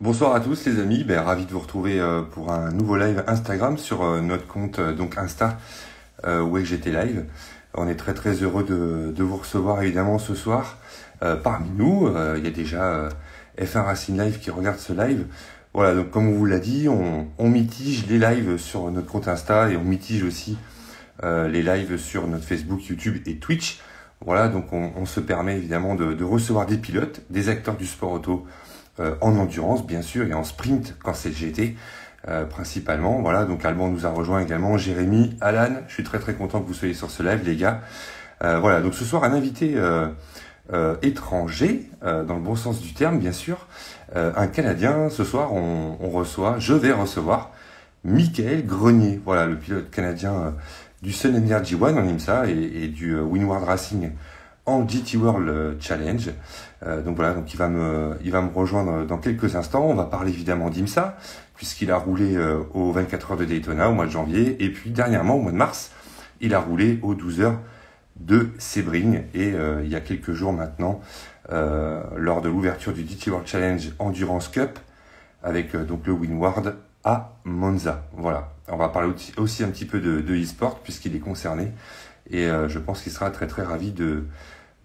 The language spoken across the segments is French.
Bonsoir à tous les amis, ravi de vous retrouver pour un nouveau live Instagram sur notre compte donc Insta WakeGT Live. On est très très heureux de vous recevoir évidemment ce soir. Parmi nous, il y a déjà F1 Racing Live qui regarde ce live. Voilà, donc comme on vous l'a dit, on mitige les lives sur notre compte Insta et on mitige aussi les lives sur notre Facebook, YouTube et Twitch. Voilà, donc on se permet évidemment de recevoir des pilotes, des acteurs du sport auto en endurance bien sûr et en sprint quand c'est le GT principalement. Voilà, donc Alban nous a rejoint également, Jérémy, Alan, je suis très très content que vous soyez sur ce live les gars. Voilà, donc ce soir un invité étranger, dans le bon sens du terme bien sûr, un Canadien. Ce soir je vais recevoir Michael Grenier, voilà le pilote canadien du Sun Energy One en IMSA et du Windward Racing en GT World Challenge. Donc voilà, donc il va me rejoindre dans quelques instants. On va parler évidemment d'IMSA, puisqu'il a roulé aux 24 heures de Daytona au mois de janvier, et puis dernièrement au mois de mars, il a roulé aux 12 heures de Sebring, et il y a quelques jours maintenant, lors de l'ouverture du GT World Challenge Endurance Cup, avec donc le Windward à Monza. Voilà, on va parler aussi un petit peu de e-sport, puisqu'il est concerné, et je pense qu'il sera très très ravi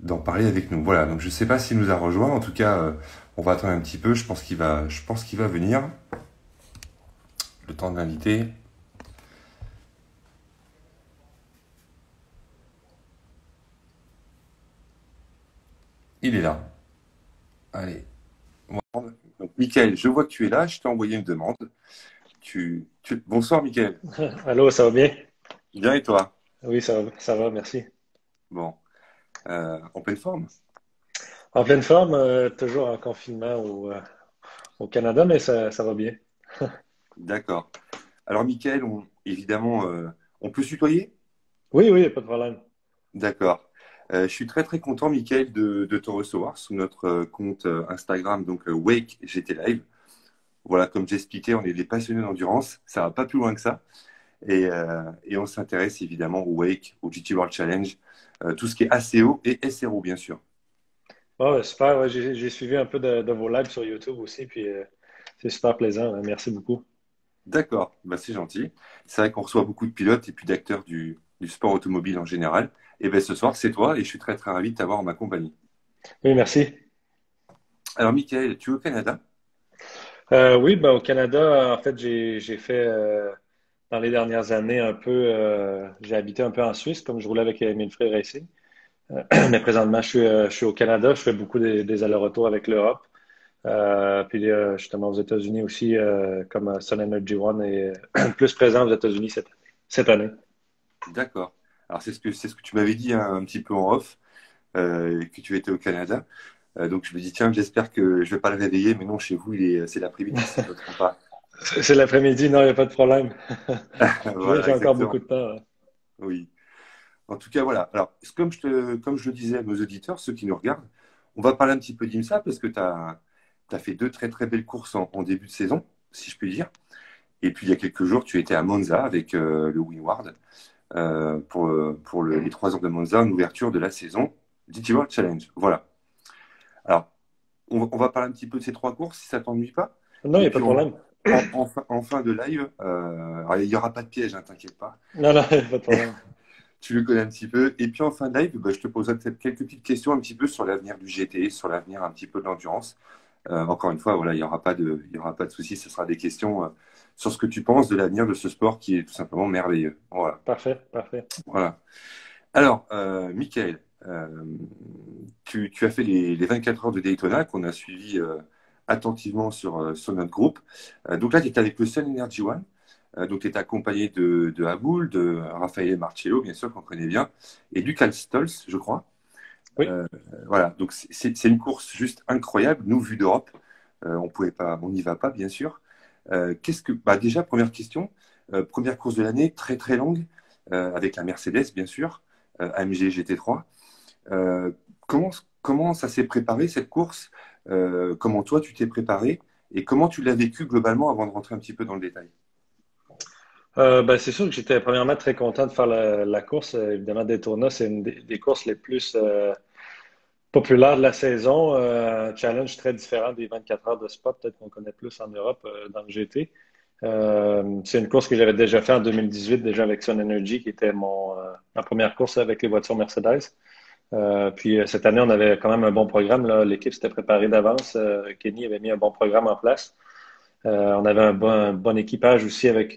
d'en parler avec nous. Voilà, donc je sais pas s'il nous a rejoint. En tout cas, on va attendre un petit peu. Je pense qu'il va venir. Le temps de l'inviter. Il est là. Allez. Donc, Michael, je vois que tu es là. Je t'ai envoyé une demande. Bonsoir, Michael. Allô, ça va bien? Bien et toi? Oui, ça va, merci. Bon, en pleine forme? En pleine forme, toujours en confinement au Canada, mais ça va bien. D'accord. Alors, Michael, évidemment, on peut se tutoyer? Oui, oui, pas de problème. D'accord. Je suis très très content, Michael, de te recevoir sous notre compte Instagram, donc Wake GT Live. Voilà, comme j'expliquais, on est des passionnés d'endurance. Ça va pas plus loin que ça. Et on s'intéresse évidemment au Wake, au GT World Challenge, tout ce qui est ACO et SRO, bien sûr. Ah ouais, super, ouais, j'ai suivi un peu de vos lives sur YouTube aussi, puis c'est super plaisant, hein, merci beaucoup. D'accord, bah, c'est gentil. C'est vrai qu'on reçoit beaucoup de pilotes et puis d'acteurs du sport automobile en général. Et ben ce soir, c'est toi et je suis très très ravi de t'avoir en ma compagnie. Oui, merci. Alors, Michael, tu es au Canada? Oui, ben, au Canada, en fait, j'ai fait dans les dernières années un peu, j'ai habité un peu en Suisse, comme je roulais avec Minfrey Racing. Mais présentement, je suis au Canada, je fais beaucoup des allers-retours avec l'Europe. Puis justement aux États-Unis aussi, comme Sun Energy One est plus présent aux États-Unis cette année. D'accord. Alors, c'est ce que tu m'avais dit hein, un petit peu en off, que tu étais au Canada. Donc, je me dis, tiens, j'espère que je vais pas le réveiller, mais non, chez vous, c'est l'après-midi, si je ne me trompe pas. C'est l'après-midi, non, il n'y a pas de problème. Voilà, J'ai encore beaucoup exactement. de temps. Hein. Oui. En tout cas, voilà. Alors, comme je le disais à nos auditeurs, ceux qui nous regardent, on va parler un petit peu d'IMSA parce que tu as fait deux très très belles courses en début de saison, si je puis dire. Et puis, il y a quelques jours, tu étais à Monza avec le Windward pour les 3 heures de Monza en ouverture de la saison GT World Challenge. Voilà. Alors, on va parler un petit peu de ces trois courses, si ça t'ennuie pas. Non, il Et n'y a pas puis, de problème. en fin de live, alors, il n'y aura pas de piège, hein, t'inquiète pas. Non, non, il n'y a pas de problème. Tu le connais un petit peu. Et puis en fin de live, bah, je te poserai peut-être quelques petites questions un petit peu sur l'avenir du GT, sur l'avenir un petit peu de l'endurance. Encore une fois, voilà, il y aura pas de souci. Ce sera des questions sur ce que tu penses de l'avenir de ce sport qui est tout simplement merveilleux. Voilà. Parfait, parfait. Voilà. Alors, Michael, tu as fait les 24 heures de Daytona qu'on a suivi attentivement sur notre groupe. Donc là, tu étais avec le Sun Energy One. Donc, tu étais accompagné de Aboul, de Raffaele Marcello, bien sûr, qu'on connaît bien, et Lucas Stolz, je crois. Oui. Euh, voilà, donc c'est une course juste incroyable. Nous, vu d'Europe, on pouvait pas, on n'y va pas, bien sûr. Déjà, première question, première course de l'année, très très longue, avec la Mercedes, bien sûr, AMG GT3. Euh, comment, comment ça s'est préparé cette course? Comment toi tu t'es préparé et comment tu l'as vécu globalement avant de rentrer un petit peu dans le détail? Ben, c'est sûr que j'étais premièrement très content de faire la course. Évidemment, Daytona, c'est une des courses les plus Populaire de la saison, challenge très différent des 24 heures de Spa, peut-être qu'on connaît plus en Europe dans le GT. C'est une course que j'avais déjà fait en 2018, déjà avec Sun Energy, qui était ma première course avec les voitures Mercedes. Puis cette année, on avait quand même un bon programme, là. L'équipe s'était préparée d'avance. Kenny avait mis un bon programme en place. On avait un bon équipage aussi avec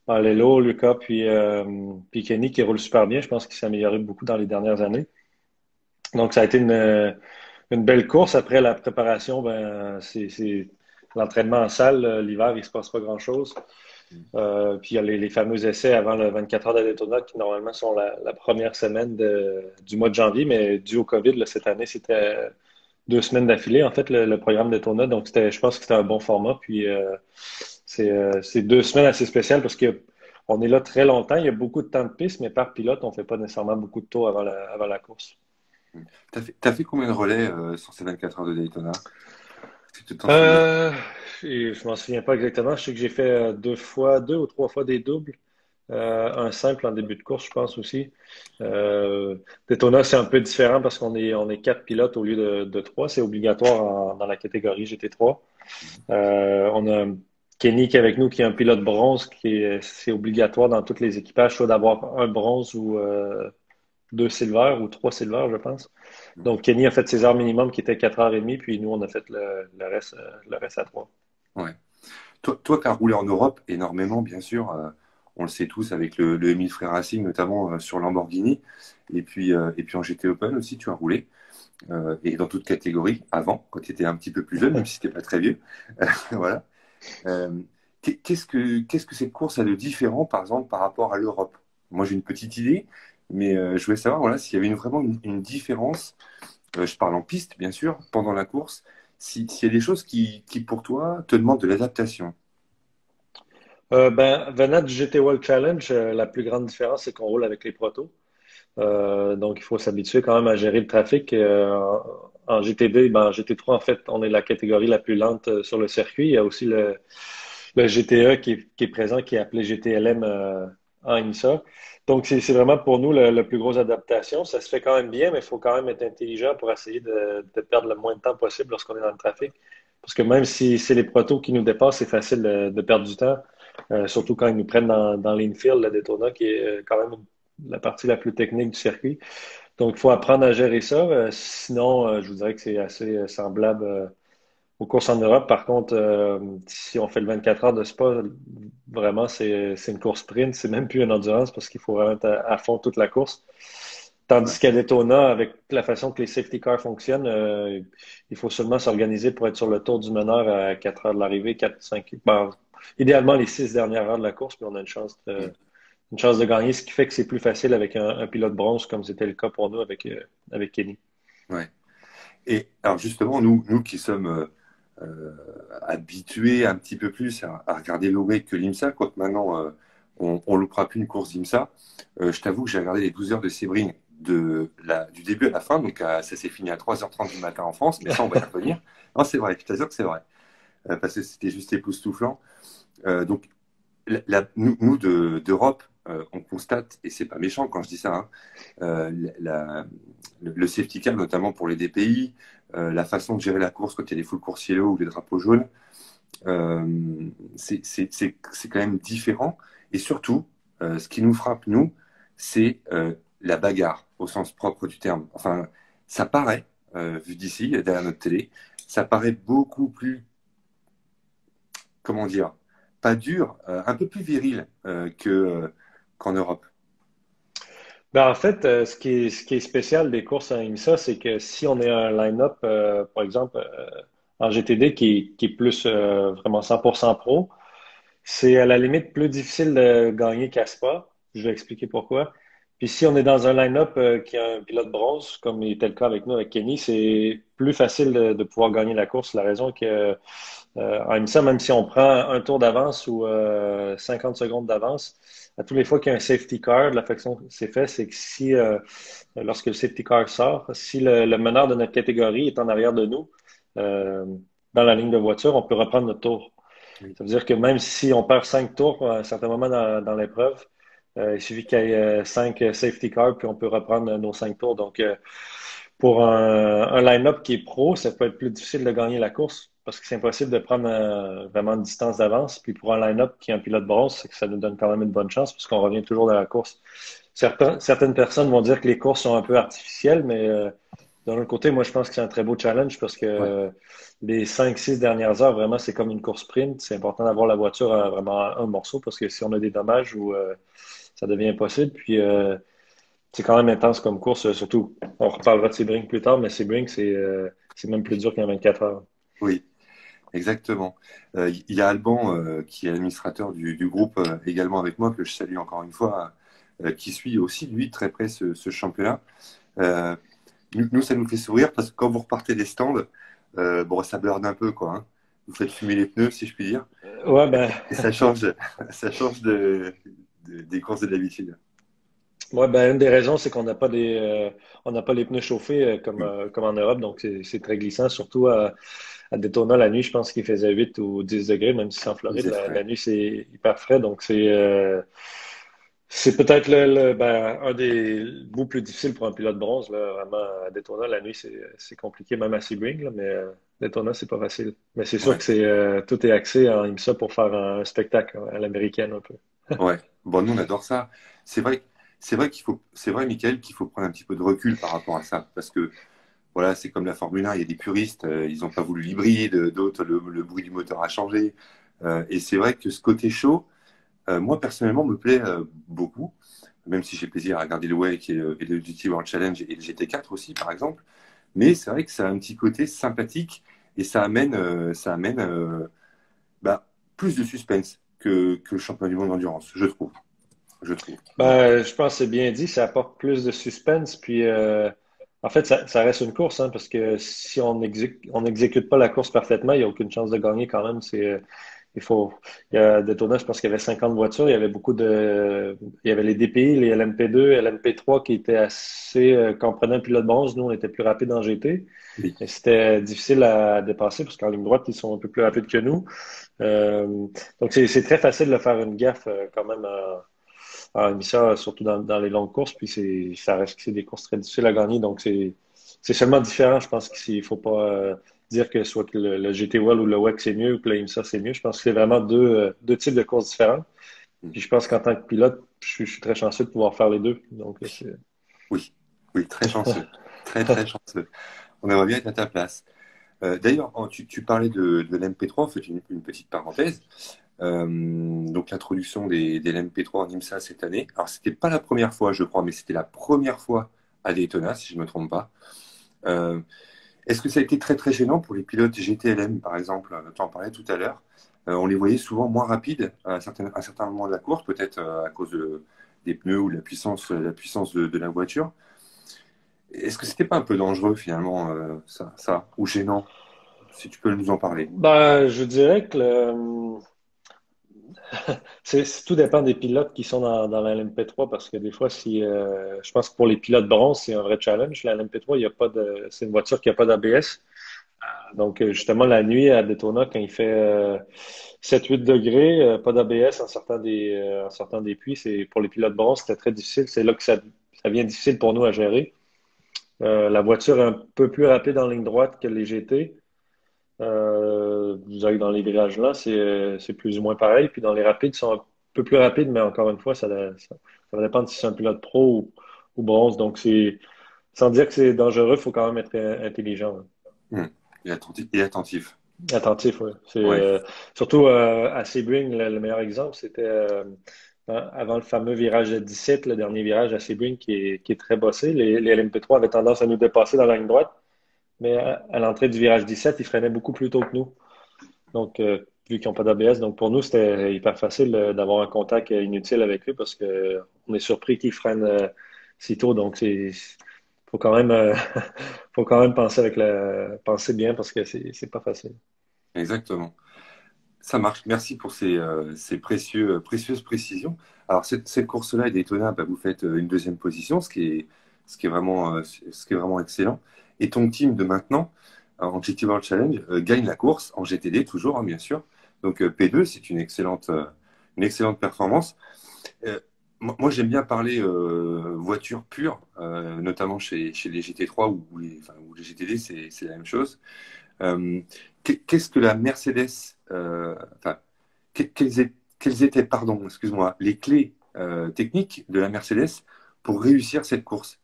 Lelo, Lucas, puis Kenny qui roule super bien. Je pense qu'il s'est amélioré beaucoup dans les dernières années. Donc, ça a été une belle course. Après la préparation, ben, c'est l'entraînement en salle. L'hiver, il se passe pas grand-chose. Puis il y a les fameux essais avant le 24 heures de Daytona qui normalement sont la première semaine du mois de janvier, mais dû au COVID, là, cette année, c'était 2 semaines d'affilée, en fait, le programme Daytona. Donc, je pense que c'était un bon format. Puis c'est 2 semaines assez spéciales parce qu'on est là très longtemps. Il y a beaucoup de temps de piste, mais par pilote, on fait pas nécessairement beaucoup de tours avant la course. T'as fait combien de relais sur ces 24 heures de Daytona? Est-ce que tu t'en souviens? Euh, je m'en souviens pas exactement. Je sais que j'ai fait 2 ou 3 fois des doubles. Un simple en début de course, je pense aussi. Euh, Daytona, c'est un peu différent parce qu'on est 4 pilotes au lieu de trois. C'est obligatoire dans la catégorie GT3. On a Kenny qui est avec nous, qui est un pilote bronze, c'est obligatoire dans tous les équipages, soit d'avoir un bronze ou 2 silver ou 3 silver, je pense. Donc, Kenny a fait ses heures minimum qui étaient 4h30, puis nous, on a fait le reste à 3. Ouais. Toi qui as roulé en Europe énormément, bien sûr, on le sait tous avec le Emile Frey Racing, notamment sur Lamborghini, et puis en GT Open aussi, tu as roulé, et dans toute catégorie, avant, quand tu étais un petit peu plus jeune, même si tu n'étais pas très vieux. Voilà. Euh, qu'est-ce que cette course a de différent, par exemple, par rapport à l'Europe? Moi, j'ai une petite idée, mais je voulais savoir voilà, s'il y avait vraiment une différence, je parle en piste, bien sûr, pendant la course, s'il y a des choses qui, pour toi, te demandent de l'adaptation. Ben, venant du GT World Challenge, la plus grande différence, c'est qu'on roule avec les protos. Donc, il faut s'habituer quand même à gérer le trafic. En GT2, ben, en GT3, en fait, on est la catégorie la plus lente sur le circuit. Il y a aussi le GTE qui est présent, qui est appelé GTLM en IMSA. Donc, c'est vraiment pour nous la plus grosse adaptation. Ça se fait quand même bien, mais il faut quand même être intelligent pour essayer de perdre le moins de temps possible lorsqu'on est dans le trafic. Parce que même si c'est les protos qui nous dépassent, c'est facile de perdre du temps. Surtout quand ils nous prennent dans l'infield, la Daytona, qui est quand même la partie la plus technique du circuit. Donc, il faut apprendre à gérer ça. Sinon, je vous dirais que c'est assez semblable aux courses en Europe. Par contre, si on fait le 24 heures de Spa, vraiment, c'est une course sprint. C'est même plus une endurance parce qu'il faut vraiment être à fond toute la course. Ouais. Tandis qu'à Daytona, avec la façon que les safety cars fonctionnent, il faut seulement s'organiser pour être sur le tour du meneur à 4 heures de l'arrivée, 4, 5. Bon, idéalement, les 6 dernières heures de la course, puis on a une chance de gagner, ce qui fait que c'est plus facile avec un pilote bronze, comme c'était le cas pour nous avec Kenny. Ouais. Et alors justement, nous qui sommes habitués un petit peu plus à regarder l'OWEC que l'IMSA, quoique maintenant on loupera plus une course d'IMSA, je t'avoue que j'ai regardé les 12 heures de Sebring du début à la fin, donc ça s'est fini à 3h30 du matin en France, mais ça on va y revenir. Non, c'est vrai, je t'assure que c'est vrai, parce que c'était juste époustouflant. Donc nous d'Europe, on constate, et c'est pas méchant quand je dis ça, hein, le safety car, notamment pour les DPI, la façon de gérer la course quand il y a des full course yellow ou des drapeaux jaunes, euh, c'est quand même différent. Et surtout, ce qui nous frappe, nous, c'est la bagarre, au sens propre du terme. Enfin, ça paraît, vu d'ici, derrière notre télé, ça paraît beaucoup plus, comment dire, pas dur, un peu plus viril qu'en Europe. Ben, en fait, ce qui est spécial des courses à IMSA, c'est que si on est un line-up, par exemple, en GTD qui est plus vraiment 100% pro, c'est à la limite plus difficile de gagner qu'à Spa. Je vais expliquer pourquoi. Puis si on est dans un line-up qui a un pilote bronze, comme il était le cas avec nous, avec Kenny, c'est plus facile de pouvoir gagner la course. La raison que en IMSA, même si on prend un tour d'avance ou 50 secondes d'avance, à tous les fois qu'il y a un safety car, la façon que c'est fait, c'est que si, lorsque le safety car sort, si le meneur de notre catégorie est en arrière de nous, euh, dans la ligne de voiture, on peut reprendre notre tour. Oui. Ça veut dire que même si on perd 5 tours à un certain moment dans l'épreuve, il suffit qu'il y ait 5 safety cars, puis on peut reprendre nos 5 tours. Donc, pour un line-up qui est pro, ça peut être plus difficile de gagner la course parce que c'est impossible de prendre vraiment une distance d'avance. Puis pour un line-up qui est un pilote bronze, c'est que ça nous donne quand même une bonne chance puisqu'on revient toujours dans la course. Certaines personnes vont dire que les courses sont un peu artificielles, mais d'un autre côté, moi, je pense que c'est un très beau challenge parce que Ouais, les 5, 6 dernières heures, vraiment, c'est comme une course sprint. C'est important d'avoir la voiture à vraiment un morceau parce que si on a des dommages ou ça devient impossible. Puis c'est quand même intense comme course, surtout. On reparlera de Sebring plus tard, mais Sebring, c'est même plus dur qu'un 24 heures. oui, exactement. Il y a Alban, qui est administrateur du groupe, également avec moi, que je salue encore une fois, qui suit aussi, lui, très près ce championnat. Euh, nous, ça nous fait sourire parce que quand vous repartez des stands, bon, ça burn un peu, quoi, hein. Vous faites fumer les pneus, si je puis dire. Ouais, ben, Et ça change, ça change des courses de d'habitude. ouais, ben, une des raisons, c'est on n'a pas les pneus chauffés comme en Europe, donc c'est très glissant, surtout à Daytona la nuit, je pense qu'il faisait 8 ou 10 degrés, même si c'est en Floride, Vous êtes la frais. nuit c'est hyper frais, donc c'est peut-être un des bouts plus difficiles pour un pilote bronze, là, vraiment à Daytona la nuit c'est compliqué, même à Sebring, là, mais Daytona c'est pas facile. Mais c'est sûr Ouais, que tout est axé en IMSA pour faire un spectacle à l'américaine un peu. ouais. Bon, nous, on adore ça. C'est vrai, c'est vrai, Michael, qu'il faut prendre un petit peu de recul par rapport à ça. Parce que, voilà, c'est comme la Formule 1, il y a des puristes, ils n'ont pas voulu l'hybride, d'autres, le bruit du moteur a changé. Et c'est vrai que ce côté chaud, moi, personnellement, me plaît beaucoup, même si j'ai plaisir à regarder le WEC et le GT World Challenge et le GT4 aussi, par exemple. Mais c'est vrai que ça a un petit côté sympathique et ça amène bah, plus de suspense que le championnat du monde d'endurance, je trouve. Je trouve. Donc, Je pense que c'est bien dit, ça apporte plus de suspense. Puis, en fait, ça reste une course, hein, parce que si on n'exécute pas la course parfaitement, il n'y a aucune chance de gagner quand même. Il faut, il y a Daytona, je pense qu'il y avait 50 voitures, il y avait il y avait les DPI, les LMP2, LMP3 qui étaient assez, quand on prenait un pilote bronze, nous, on était plus rapide en GT. oui, Mais c'était difficile à dépasser parce qu'en ligne droite, ils sont un peu plus rapides que nous. Euh, donc, c'est très facile de faire une gaffe quand même émission, surtout dans les longues courses. Puis ça reste que c'est des courses très difficiles à gagner. Donc, c'est seulement différent. Je pense qu'il ne faut pas dire que soit que le GT World ou le WEC c'est mieux ou que le IMSA c'est mieux. Je pense que c'est vraiment deux types de courses différentes. Puis je pense qu'en tant que pilote, je suis très chanceux de pouvoir faire les deux. Donc, oui, oui, très chanceux. Très, très chanceux. On aimerait bien être à ta place. D'ailleurs, tu parlais de l'MP3, fais une petite parenthèse. Donc, l'introduction des LMP3 en IMSA cette année. Alors, c'était pas la première fois, je crois, mais c'était la première fois à Daytona, si je ne me trompe pas. Euh, Est-ce que ça a été très, très gênant pour les pilotes GTLM, par exemple? Tu en parlais tout à l'heure. On les voyait souvent moins rapides à un certain moment de la course, peut-être à cause des pneus ou de la puissance de la voiture. Est-ce que c'était pas un peu dangereux finalement, ça, ou gênant, si tu peux nous en parler? je dirais que tout dépend des pilotes qui sont dans la LMP3 parce que des fois, si je pense que pour les pilotes bronze, c'est un vrai challenge. La LMP3, il y a pas c'est une voiture qui n'a pas d'ABS. Donc, justement, la nuit à Daytona, quand il fait 7-8 degrés, pas d'ABS en sortant des puits, c'est pour les pilotes bronze, c'était très difficile. C'est là que ça devient difficile pour nous à gérer. La voiture est un peu plus rapide en ligne droite que les GT. Vous avez dans les virages là, c'est plus ou moins pareil. Puis dans les rapides, ils sont un peu plus rapides, mais encore une fois, ça va dépendre si c'est un pilote pro ou bronze. Donc, sans dire que c'est dangereux, il faut quand même être intelligent, hein. Hmm. Et attentif. Attentif, oui. Ouais. Surtout à Sebring, le meilleur exemple, c'était avant le fameux virage de 17, le dernier virage à Sebring qui est très bossé. Les LMP3 avaient tendance à nous dépasser dans la ligne droite, mais à l'entrée du virage 17, ils freinaient beaucoup plus tôt que nous. Donc, vu qu'ils n'ont pas d'ABS, donc pour nous, c'était hyper facile d'avoir un contact inutile avec eux parce que on est surpris qu'ils freinent si tôt. Donc, faut quand même, faut quand même penser bien parce que c'est pas facile. Exactement. Ça marche. Merci pour ces précieuses précisions. Alors, cette course-là est Daytona, bah, vous faites une deuxième position, ce qui est vraiment excellent. Et ton team de maintenant, en GT World Challenge, gagne la course, en GTD toujours, hein, bien sûr. Donc, P2, c'est une excellente performance. Euh, moi, j'aime bien parler voiture pure, notamment chez les GT3 ou les GTD, c'est la même chose. Euh, Qu'est-ce que la Mercedes, enfin, quelles étaient, pardon, excuse-moi, les clés techniques de la Mercedes pour réussir cette course?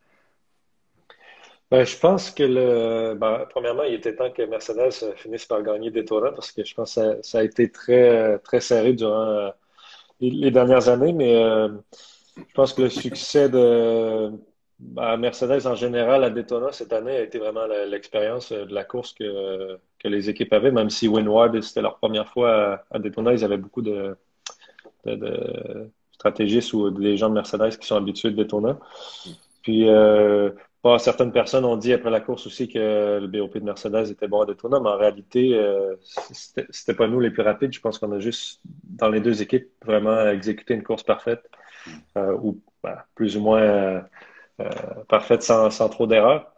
Ben, je pense que premièrement, il était temps que Mercedes finisse par gagner Daytona parce que je pense que ça a été très serré durant les dernières années, mais je pense que le succès de Mercedes en général à Daytona cette année a été vraiment l'expérience de la course que les équipes avaient, même si Windward, c'était leur première fois à Daytona, ils avaient beaucoup de stratégistes ou des gens de Mercedes qui sont habitués de Daytona. Puis, certaines personnes ont dit après la course aussi que le BOP de Mercedes était bon à Daytona, mais en réalité, c'était pas nous les plus rapides. Je pense qu'on a juste, dans les deux équipes, vraiment exécuté une course parfaite, ou plus ou moins parfaite sans trop d'erreurs,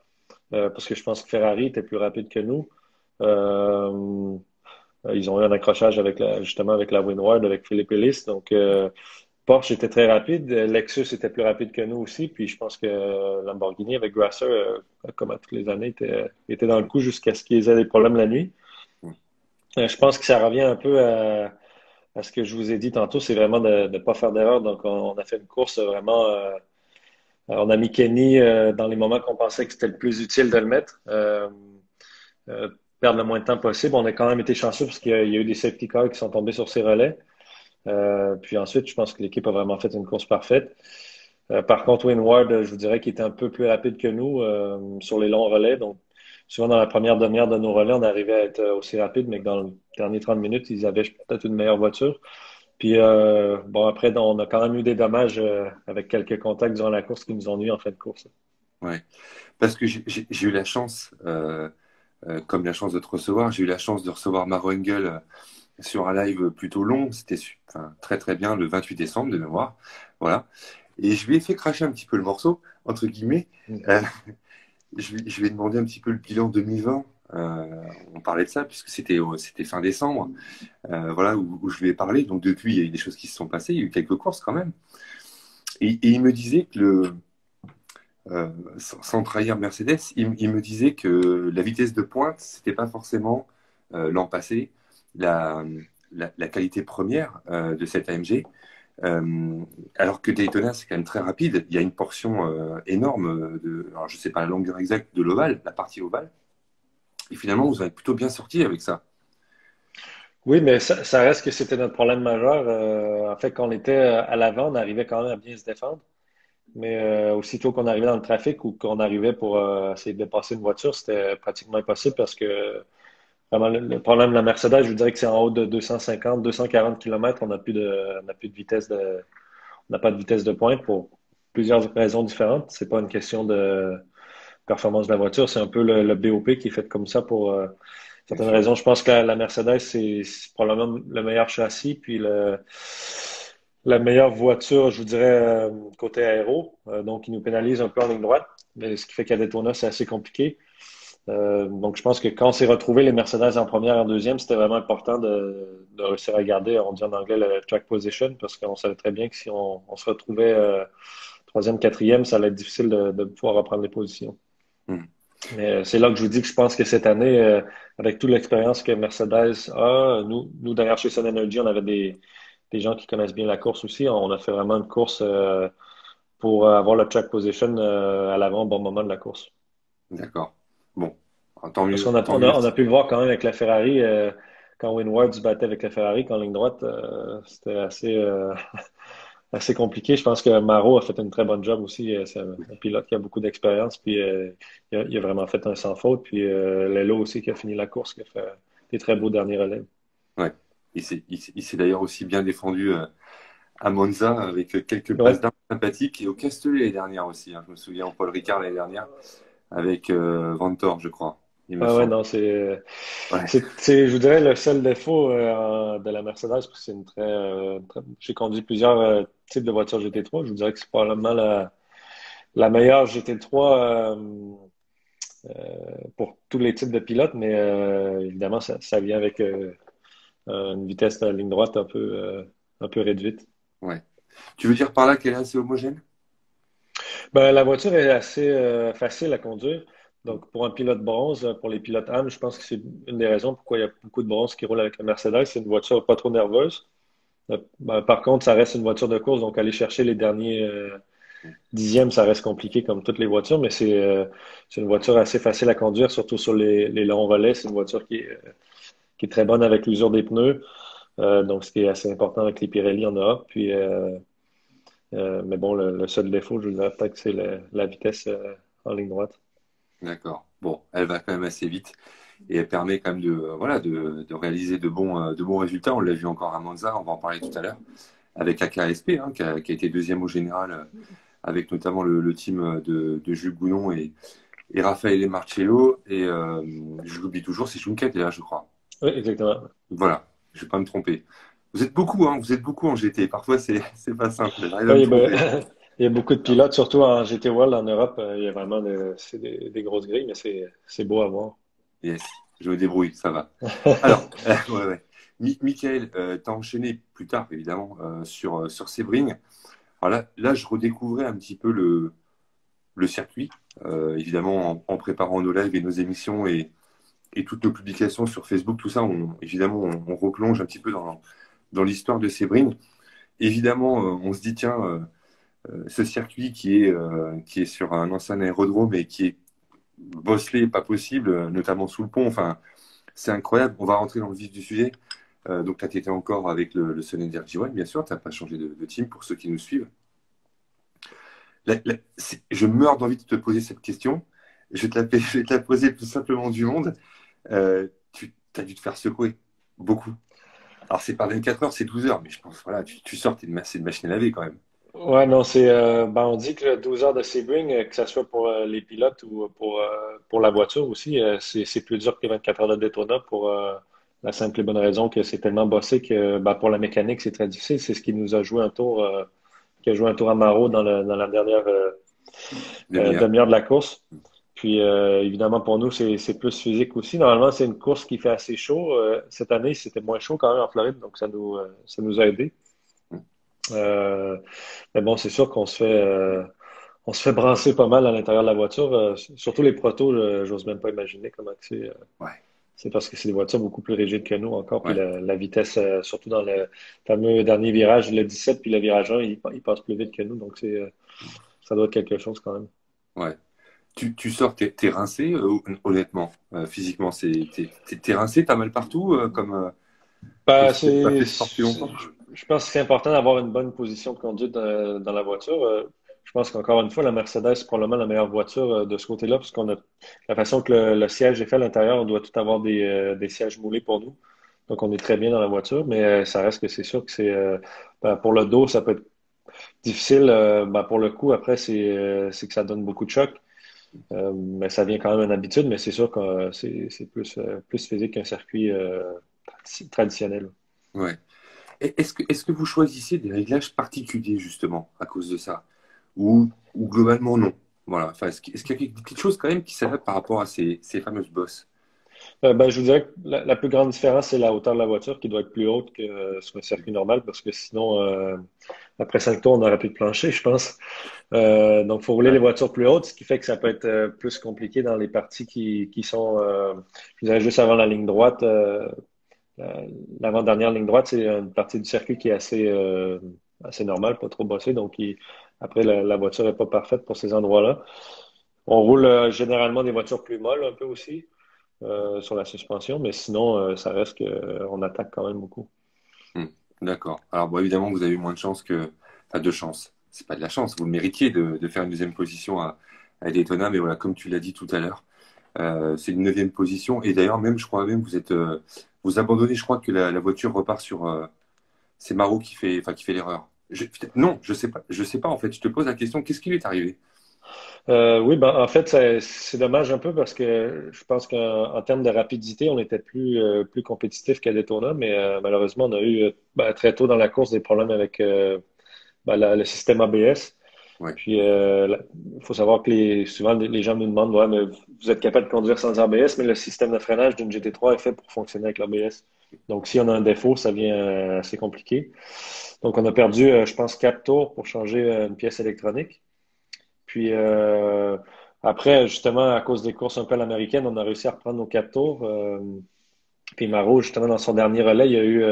parce que je pense que Ferrari était plus rapide que nous. Euh, Ils ont eu un accrochage justement avec la Windward, avec Philippe Ellis. Donc, Porsche était très rapide. Lexus était plus rapide que nous aussi. Puis, je pense que Lamborghini avec Grasser, comme à toutes les années, était dans le coup jusqu'à ce qu'ils aient des problèmes la nuit. Je pense que ça revient un peu à ce que je vous ai dit tantôt. C'est vraiment de ne pas faire d'erreur. Donc, on a fait une course vraiment. On a mis Kenny dans les moments qu'on pensait que c'était le plus utile de le mettre. Euh, Perdre le moins de temps possible. On a quand même été chanceux parce qu'il y a eu des safety cars qui sont tombés sur ses relais. Puis ensuite, je pense que l'équipe a vraiment fait une course parfaite. Par contre, Windward, je vous dirais qu'il était un peu plus rapide que nous sur les longs relais. Donc, souvent dans la première demi-heure de nos relais, on arrivait à être aussi rapide, mais que dans les derniers 30 minutes, ils avaient peut-être une meilleure voiture. Puis, bon, après, on a quand même eu des dommages avec quelques contacts durant la course qui nous ont nuit en fin de course. Ouais. Parce que j'ai eu la chance, comme la chance de te recevoir, j'ai eu la chance de recevoir Maro Engel sur un live plutôt long. C'était enfin, très très bien le 28 décembre de mémoire. Voilà. Et je lui ai fait cracher un petit peu le morceau, entre guillemets. Euh, je lui ai demandé un petit peu le bilan 2020. On parlait de ça, puisque c'était fin décembre, voilà, où je lui ai parlé. Donc depuis, il y a eu des choses qui se sont passées, il y a eu quelques courses quand même. Et il me disait que sans trahir Mercedes, il me disait que la vitesse de pointe, c'était pas forcément l'an passé la, la qualité première de cette AMG. Alors que Daytona, c'est quand même très rapide. Il y a une portion énorme alors je sais pas la longueur exacte de l'ovale, la partie ovale. Et finalement, vous avez plutôt bien sorti avec ça. Oui, mais ça reste que c'était notre problème majeur. En fait, quand on était à l'avant, on arrivait quand même à bien se défendre. Mais aussitôt qu'on arrivait dans le trafic ou qu'on arrivait pour essayer de dépasser une voiture, c'était pratiquement impossible parce que vraiment le problème de la Mercedes, je vous dirais que c'est en haut de 250, 240 km, on n'a plus de vitesse on n'a pas de vitesse de pointe pour plusieurs raisons différentes. C'est pas une question de performance de la voiture, c'est un peu le BOP qui est fait comme ça pour Bien certaines sûr. raisons. Je pense que la Mercedes, c'est probablement le meilleur châssis, puis la meilleure voiture, je vous dirais, côté aéro. Donc, il nous pénalise un peu en ligne droite. Mais ce qui fait qu'à Daytona, c'est assez compliqué. Donc, je pense que quand on s'est retrouvé les Mercedes en première et en deuxième, c'était vraiment important de réussir à garder, on dit en anglais, le track position, parce qu'on savait très bien que si on se retrouvait troisième, quatrième, ça allait être difficile de pouvoir reprendre les positions. Hmm. Mais c'est là que je vous dis que je pense que cette année, avec toute l'expérience que Mercedes a, nous derrière chez Sun Energy, on avait des gens qui connaissent bien la course aussi. On a fait vraiment une course pour avoir le track position à l'avant au bon moment de la course. D'accord. Bon, tant Parce mieux, qu'on a, tant on mieux. a, on a pu le voir quand même avec la Ferrari, quand Windward se battait avec la Ferrari, qu'en ligne droite, c'était assez compliqué. Je pense que Maro a fait une très bonne job aussi. C'est un pilote qui a beaucoup d'expérience, puis il a vraiment fait un sans faute. Puis Lelo aussi qui a fini la course, qui a fait des très beaux derniers relais. Ouais. Il s'est d'ailleurs aussi bien défendu à Monza avec quelques passes Ouais. d'armes sympathiques et au Castellet l'année dernière aussi, hein. Je me souviens en Paul Ricard l'année dernière avec Vantore, je crois, il me Ah ouais, semble. non, Ouais. je vous dirais, le seul défaut de la Mercedes, parce que c'est j'ai conduit plusieurs types de voitures GT3. Je vous dirais que c'est probablement la meilleure GT3 pour tous les types de pilotes, mais évidemment, ça vient avec une vitesse de ligne droite un peu réduite. Ouais. Tu veux dire par là qu'elle est assez homogène? Ben, la voiture est assez facile à conduire. Donc, pour un pilote bronze, pour les pilotes âmes, je pense que c'est une des raisons pourquoi il y a beaucoup de bronze qui roulent avec la Mercedes. C'est une voiture pas trop nerveuse. Ben, par contre, ça reste une voiture de course, donc aller chercher les derniers dixièmes, ça reste compliqué comme toutes les voitures, mais c'est une voiture assez facile à conduire, surtout sur les longs relais. C'est une voiture qui est très bonne avec l'usure des pneus, donc ce qui est assez important avec les Pirelli en Europe. Puis, mais bon, le seul défaut, je dirais peut-être que c'est la vitesse en ligne droite. D'accord. Bon, elle va quand même assez vite et elle permet quand même voilà, de réaliser de bons résultats. On l'a vu encore à Monza, on va en parler tout à l'heure, avec la KSP, hein, qui a été deuxième au général, avec notamment le team de Jules Gounon et Raffaele Marcello. Et je l'oublie toujours, c'est Schunket, là, je crois. Oui, exactement. Voilà, je ne vais pas me tromper. Vous êtes beaucoup, hein, vous êtes beaucoup en GT. Parfois, c'est pas simple. J'arrive à me Oui, ben, tromper. il y a beaucoup de pilotes, surtout en GT World en Europe. Il y a vraiment c'est des grosses grilles, mais c'est beau à voir. Yes, je me débrouille, ça va. Alors, ouais, ouais. Michael, t'as enchaîné plus tard, évidemment, sur Sebring. Alors là, je redécouvrais un petit peu le circuit, évidemment, en préparant nos lives et nos émissions et toutes nos publications sur Facebook, tout ça, évidemment, on replonge un petit peu dans l'histoire de Sebring. Évidemment, on se dit, tiens, ce circuit qui est sur un ancien aérodrome et qui est bosselé, pas possible, notamment sous le pont, enfin, c'est incroyable. On va rentrer dans le vif du sujet. Donc, tu étais encore avec le Sonedier G1, bien sûr, tu n'as pas changé de team pour ceux qui nous suivent. Je meurs d'envie de te poser cette question. Je vais te la poser le plus simplement du monde. Tu as dû te faire secouer beaucoup. Alors, c'est pas 24 heures, c'est 12 heures, mais je pense, voilà, tu sors, c'est une machine à laver quand même. Ouais, non, ben, on dit que 12 heures de Sebring, que ce soit pour les pilotes ou pour la voiture aussi, c'est plus dur que 24 heures de Daytona pour la simple et bonne raison que c'est tellement bossé que ben, pour la mécanique, c'est très difficile. C'est ce qui nous a joué un tour, qui a joué un tour à Maro dans la dernière Demi-heure. demi-heure de la course. Puis évidemment, pour nous, c'est plus physique aussi. Normalement, c'est une course qui fait assez chaud. Cette année, c'était moins chaud quand même en Floride, donc ça nous a aidé. Euh, mais bon, c'est sûr on se fait brasser pas mal à l'intérieur de la voiture. Surtout les protos, j'ose même pas imaginer comment que c'est. Ouais, C'est parce que c'est des voitures beaucoup plus rigides que nous encore. Puis ouais, la vitesse, surtout dans le fameux dernier virage, le 17, puis le virage 1, il passe plus vite que nous. Donc ça doit être quelque chose quand même. ouais. Tu sors, t'es rincé, honnêtement, physiquement, t'es rincé, t'as mal partout, comme Ben, si t'avais pas fait de sport depuis longtemps. je pense que c'est important d'avoir une bonne position de conduite dans la voiture. Je pense qu'encore une fois, la Mercedes est probablement la meilleure voiture de ce côté-là, parce qu'on a la façon que le siège est fait à l'intérieur, on doit tout avoir des sièges moulés pour nous. Donc, on est très bien dans la voiture, mais ça reste que c'est sûr que ben, pour le dos, ça peut être difficile. Ben, pour le coup, après, c'est que ça donne beaucoup de choc. Mais ça vient quand même une habitude, mais c'est sûr que c'est plus physique qu'un circuit traditionnel. Ouais. Est-ce que vous choisissez des réglages particuliers, justement, à cause de ça? Ou globalement, non? Voilà. Enfin, est-ce qu'il y a des petites choses quand même qui s'adaptent par rapport à ces fameuses bosses? Ben, je vous dirais que la plus grande différence, c'est la hauteur de la voiture qui doit être plus haute que sur un circuit normal parce que sinon, après 5 tours, on n'aurait plus de plancher, je pense. Donc, il faut rouler les Ouais. voitures plus hautes, ce qui fait que ça peut être plus compliqué dans les parties qui sont, je dirais, juste avant la ligne droite. La- L'avant-dernière ligne droite, c'est une partie du circuit qui est assez normale, pas trop bossée. Donc, après, la voiture n'est pas parfaite pour ces endroits-là. On roule généralement des voitures plus molles un peu aussi sur la suspension, mais sinon, ça reste qu'on attaque quand même beaucoup. Hmm. D'accord. Alors, bon, évidemment, vous avez eu moins de chance que. Enfin, de chance. C'est pas de la chance. Vous le méritiez de faire une deuxième position à Daytona, mais voilà, comme tu l'as dit tout à l'heure, c'est une neuvième position. Et d'ailleurs, même, je crois même, vous abandonnez, je crois que la voiture repart sur. C'est Maro enfin, qui fait l'erreur. Non, je sais pas en fait. Je te pose la question, qu'est-ce qui lui est arrivé? Oui, ben, en fait, c'est dommage un peu parce que je pense qu'en termes de rapidité, on était plus compétitif qu'à Daytona, mais malheureusement, on a eu ben, très tôt dans la course des problèmes avec ben, le système ABS. Ouais, Puis, il faut savoir que souvent, les gens nous demandent, ouais, mais vous êtes capable de conduire sans ABS, mais le système de freinage d'une GT3 est fait pour fonctionner avec l'ABS. Donc, si on a un défaut, ça devient assez compliqué. Donc, on a perdu, je pense, 4 tours pour changer une pièce électronique. Puis après, justement, à cause des courses un peu à l'américaine, on a réussi à reprendre nos 4 tours. Puis Maro, justement, dans son dernier relais, il y a eu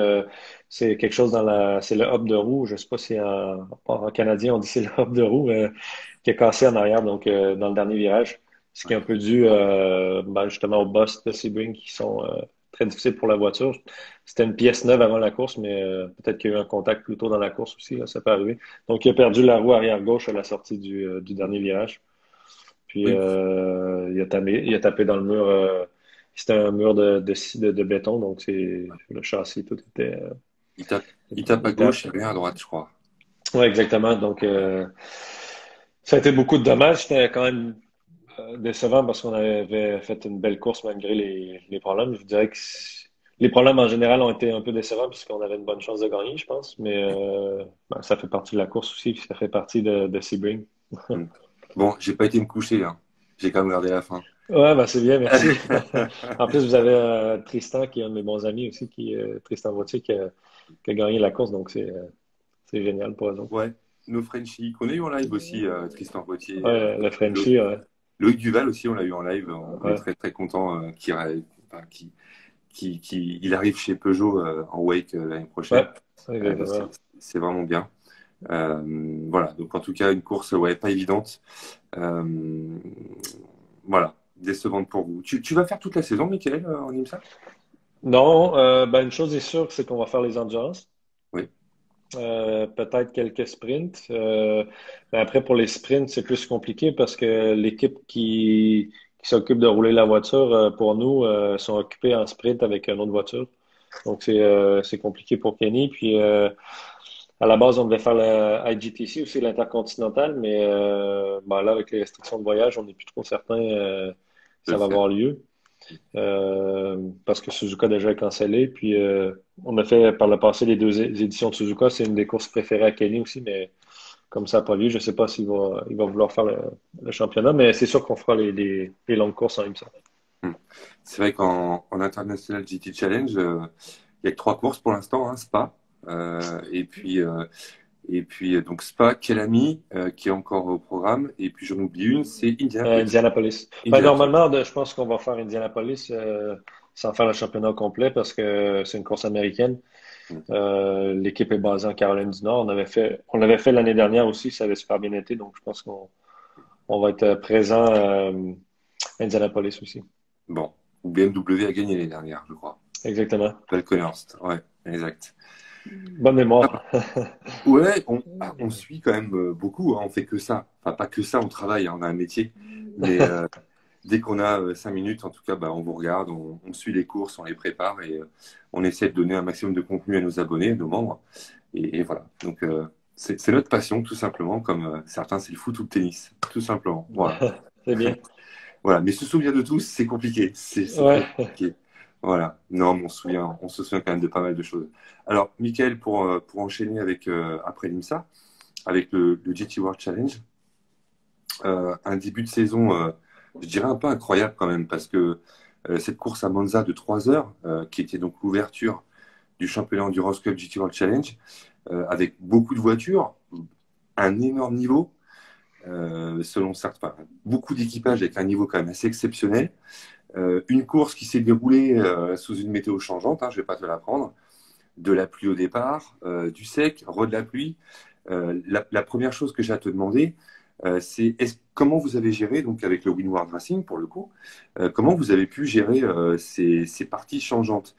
c'est quelque chose c'est le hub de roue. Je sais pas si en canadien on dit c'est le hub de roue qui est cassé en arrière, donc dans le dernier virage. Ce qui est un peu dû justement aux bosses de Sebring qui sont très difficiles pour la voiture. C'était une pièce neuve avant la course, mais peut-être qu'il y a eu un contact plus tôt dans la course aussi, là, ça peut arriver. Donc il a perdu la roue arrière gauche à la sortie du dernier virage. Puis Oui, il a tapé dans le mur. C'était un mur de béton, donc c'est le châssis, tout était. il tape à Il gauche tape. et rien à droite, je crois. Ouais, exactement. Donc ça a été beaucoup de dommages. C'était quand même décevant parce qu'on avait fait une belle course malgré les problèmes. Je dirais que les problèmes en général ont été un peu décevants puisqu'on avait une bonne chance de gagner, je pense. Mais ça fait partie de la course aussi, puis ça fait partie de Sebring. Hmm. Bon, j'ai pas été me coucher, hein. J'ai quand même regardé la fin. Ouais, bah c'est bien, merci. En plus, vous avez Tristan, qui est un de mes bons amis aussi, Tristan Vautier, qui a gagné la course, donc c'est génial pour eux autres. Ouais, nos Frenchies, qu'on a eu en live aussi, Tristan Poitier, Ouais, le Frenchie, ouais. Loïc Duval aussi, on l'a eu en live. On est Ouais, très très content qu'il arrive chez Peugeot en Wake l'année ouais, prochaine. C'est exactement. c'est vraiment bien. Voilà, donc en tout cas, une course ouais, pas évidente. Euh, voilà, décevante pour vous. Tu vas faire toute la saison, Michael, en IMSA? Non, une chose est sûre, c'est qu'on va faire les endurances. Oui, Peut-être quelques sprints. Mais après, pour les sprints, c'est plus compliqué parce que l'équipe qui s'occupe de rouler la voiture, pour nous, sont occupés en sprint avec une autre voiture. Donc, c'est compliqué pour Kenny. Puis, à la base, on devait faire la IGTC aussi, l'Intercontinental, mais là, avec les restrictions de voyage, on n'est plus trop certain de ça le va faire. avoir lieu. Parce que Suzuka a déjà cancellé. Puis on a fait par le passé les deux éditions de Suzuka. C'est une des courses préférées à Kenny aussi, mais comme ça n'a pas lieu, je ne sais pas s'il va vouloir faire le championnat, mais c'est sûr qu'on fera les longues courses en IMSA. Hmm. C'est vrai qu'en International GT Challenge, il y a que 3 courses pour l'instant, hein, Spa. Et puis, donc Spa, Kelami, qui est encore au programme. Et puis j'en oublie une, c'est Indianapolis. Indianapolis. Indianapolis. Normalement, je pense qu'on va faire Indianapolis sans faire le championnat complet parce que c'est une course américaine. Hmm. L'équipe est basée en Caroline du Nord. On l'avait fait l'année dernière aussi, ça avait super bien été, donc je pense qu'on va être présent à Indianapolis aussi. Bon, ou BMW a gagné l'année dernière, je crois. Exactement. Valkenhorst, ouais, exact. Bonne Ah, mémoire. ouais, on suit quand même beaucoup, hein, on fait que ça. Enfin, pas que ça, on travaille, hein, on a un métier. Mais dès qu'on a 5 minutes, en tout cas, bah, on vous regarde, on suit les courses, on les prépare et on essaie de donner un maximum de contenu à nos abonnés, à nos membres. Et voilà. Donc, c'est notre passion, tout simplement, comme certains, c'est le foot ou le tennis, tout simplement. Voilà. C'est bien. Voilà. Mais se souvenir de tous, c'est compliqué. C'est très Ouais. compliqué. Voilà. Non, mais on se souvient quand même de pas mal de choses. Alors, Michael, pour enchaîner avec, après l'IMSA, avec le GT World Challenge, un début de saison, je dirais un peu incroyable quand même, parce que cette course à Monza de 3 heures, qui était donc l'ouverture du championnat Endurance Cup GT World Challenge, avec beaucoup de voitures, un énorme niveau, selon certains, enfin, beaucoup d'équipages avec un niveau quand même assez exceptionnel. Une course qui s'est déroulée sous une météo changeante, hein, je ne vais pas te l'apprendre, de la pluie au départ, du sec, de la pluie. La première chose que j'ai à te demander, c'est comment vous avez géré, donc avec le Windward Racing pour le coup, comment vous avez pu gérer ces parties changeantes,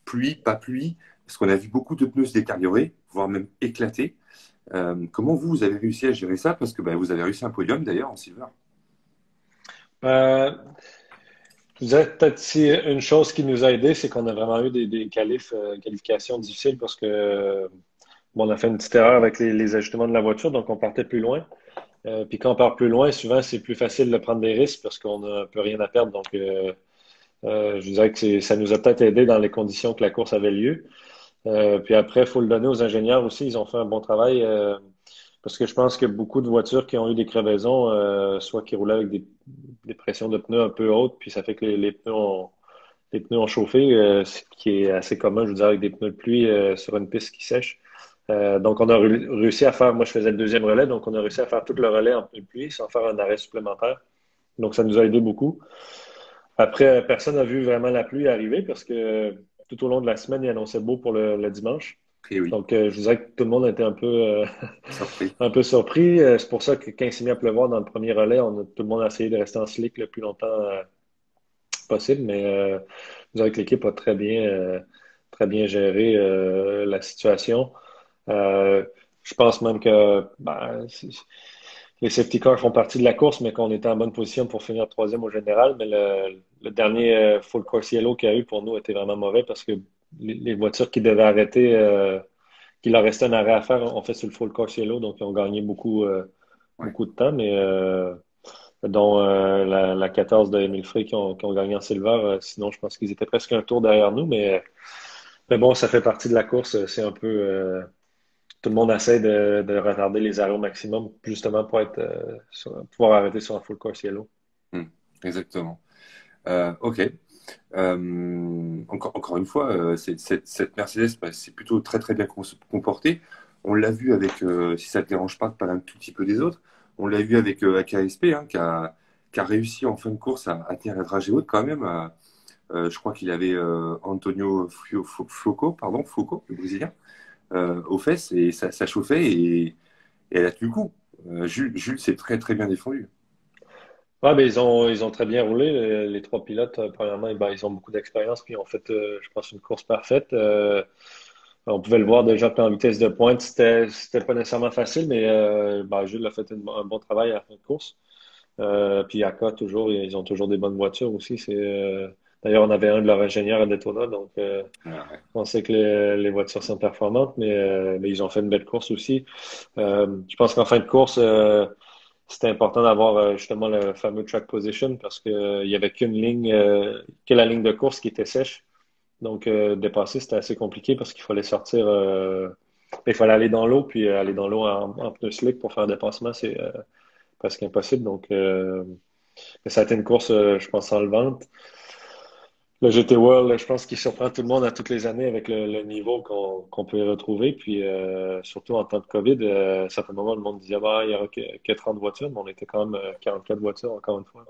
pluie, pas pluie, parce qu'on a vu beaucoup de pneus se détériorer, voire même éclater. Comment vous avez réussi à gérer ça? Parce que bah, vous avez réussi un podium d'ailleurs en silver. Euh, je dirais peut-être si une chose qui nous a aidé, c'est qu'on a vraiment eu des qualifications difficiles parce que on a fait une petite erreur avec les ajustements de la voiture, donc on partait plus loin. Puis quand on part plus loin, souvent c'est plus facile de prendre des risques parce qu'on n'a un peu rien à perdre. Donc je dirais que ça nous a peut-être aidé dans les conditions que la course avait lieu. Puis après, il faut le donner aux ingénieurs aussi. Ils ont fait un bon travail parce que je pense que beaucoup de voitures qui ont eu des crevaisons, soit qui roulaient avec des pressions de pneus un peu hautes, puis ça fait que les pneus les pneus ont chauffé, ce qui est assez commun, je veux dire, avec des pneus de pluie sur une piste qui sèche. Donc, on a réussi à faire, moi je faisais le deuxième relais, donc on a réussi à faire tout le relais en pneus de pluie sans faire un arrêt supplémentaire. Donc, ça nous a aidé beaucoup. Après, personne n'a vu vraiment la pluie arriver parce que tout au long de la semaine, il annonçait beau pour le dimanche. Et oui, Donc, je dirais que tout le monde était surpris. un peu surpris. C'est pour ça que quand il s'est mis à pleuvoir dans le premier relais, tout le monde a essayé de rester en slick le plus longtemps possible. Mais je dirais que l'équipe a très bien géré la situation. Euh, je pense même que les safety cars font partie de la course, mais qu'on était en bonne position pour finir troisième au général. Mais le dernier full course yellow qu'il y a eu pour nous était vraiment mauvais parce que les voitures qui devaient arrêter, qu'il leur restait un arrêt à faire, ont fait sur le full course yellow, donc ils ont gagné Ouais. beaucoup de temps. Mais dont la 14 de Emile Frey qui ont gagné en silver. Sinon, je pense qu'ils étaient presque un tour derrière nous, mais bon, ça fait partie de la course. C'est un peu tout le monde essaie de retarder les arrêts au maximum, justement pour pouvoir arrêter sur un full course yellow. Hmm. Exactement. Ok. Encore une fois, cette Mercedes, bah, c'est plutôt très très bien comporté. On l'a vu avec, si ça te dérange pas de parler un tout petit peu des autres, on l'a vu avec AKSP, hein, qui a réussi en fin de course à tenir la dragée haute quand même. Je crois qu'il avait Antonio Foucault, pardon, Foucault, le Brésilien, aux fesses et ça chauffait et elle a tenu le coup. Jules s'est très très bien défendu. Ouais, ben, ils ont très bien roulé, les trois pilotes. Premièrement, ben, ils ont beaucoup d'expérience, puis ils ont fait, je pense, une course parfaite. On pouvait le voir déjà en vitesse de pointe. C'était pas nécessairement facile, mais ben, Jules a fait un bon travail à la fin de course. Puis Aka, toujours, ils ont toujours des bonnes voitures aussi. D'ailleurs, on avait un de leurs ingénieurs à Daytona, donc Ouais, on sait que les voitures sont performantes, mais ils ont fait une belle course aussi. Je pense qu'en fin de course, c'était important d'avoir justement le fameux track position parce que il y avait que la ligne de course qui était sèche. Donc dépasser, c'était assez compliqué parce qu'il fallait sortir, il fallait aller dans l'eau, puis aller dans l'eau en pneu slick pour faire un dépassement, c'est presque impossible. Donc ça a été une course, je pense, enlevante. Le GT World, je pense qu'il surprend tout le monde à toutes les années avec le niveau qu'on peut y retrouver. Puis surtout en temps de COVID, à certains moments, le monde disait bah, il n'y aura que 30 voitures, mais on était quand même 44 voitures, encore une fois.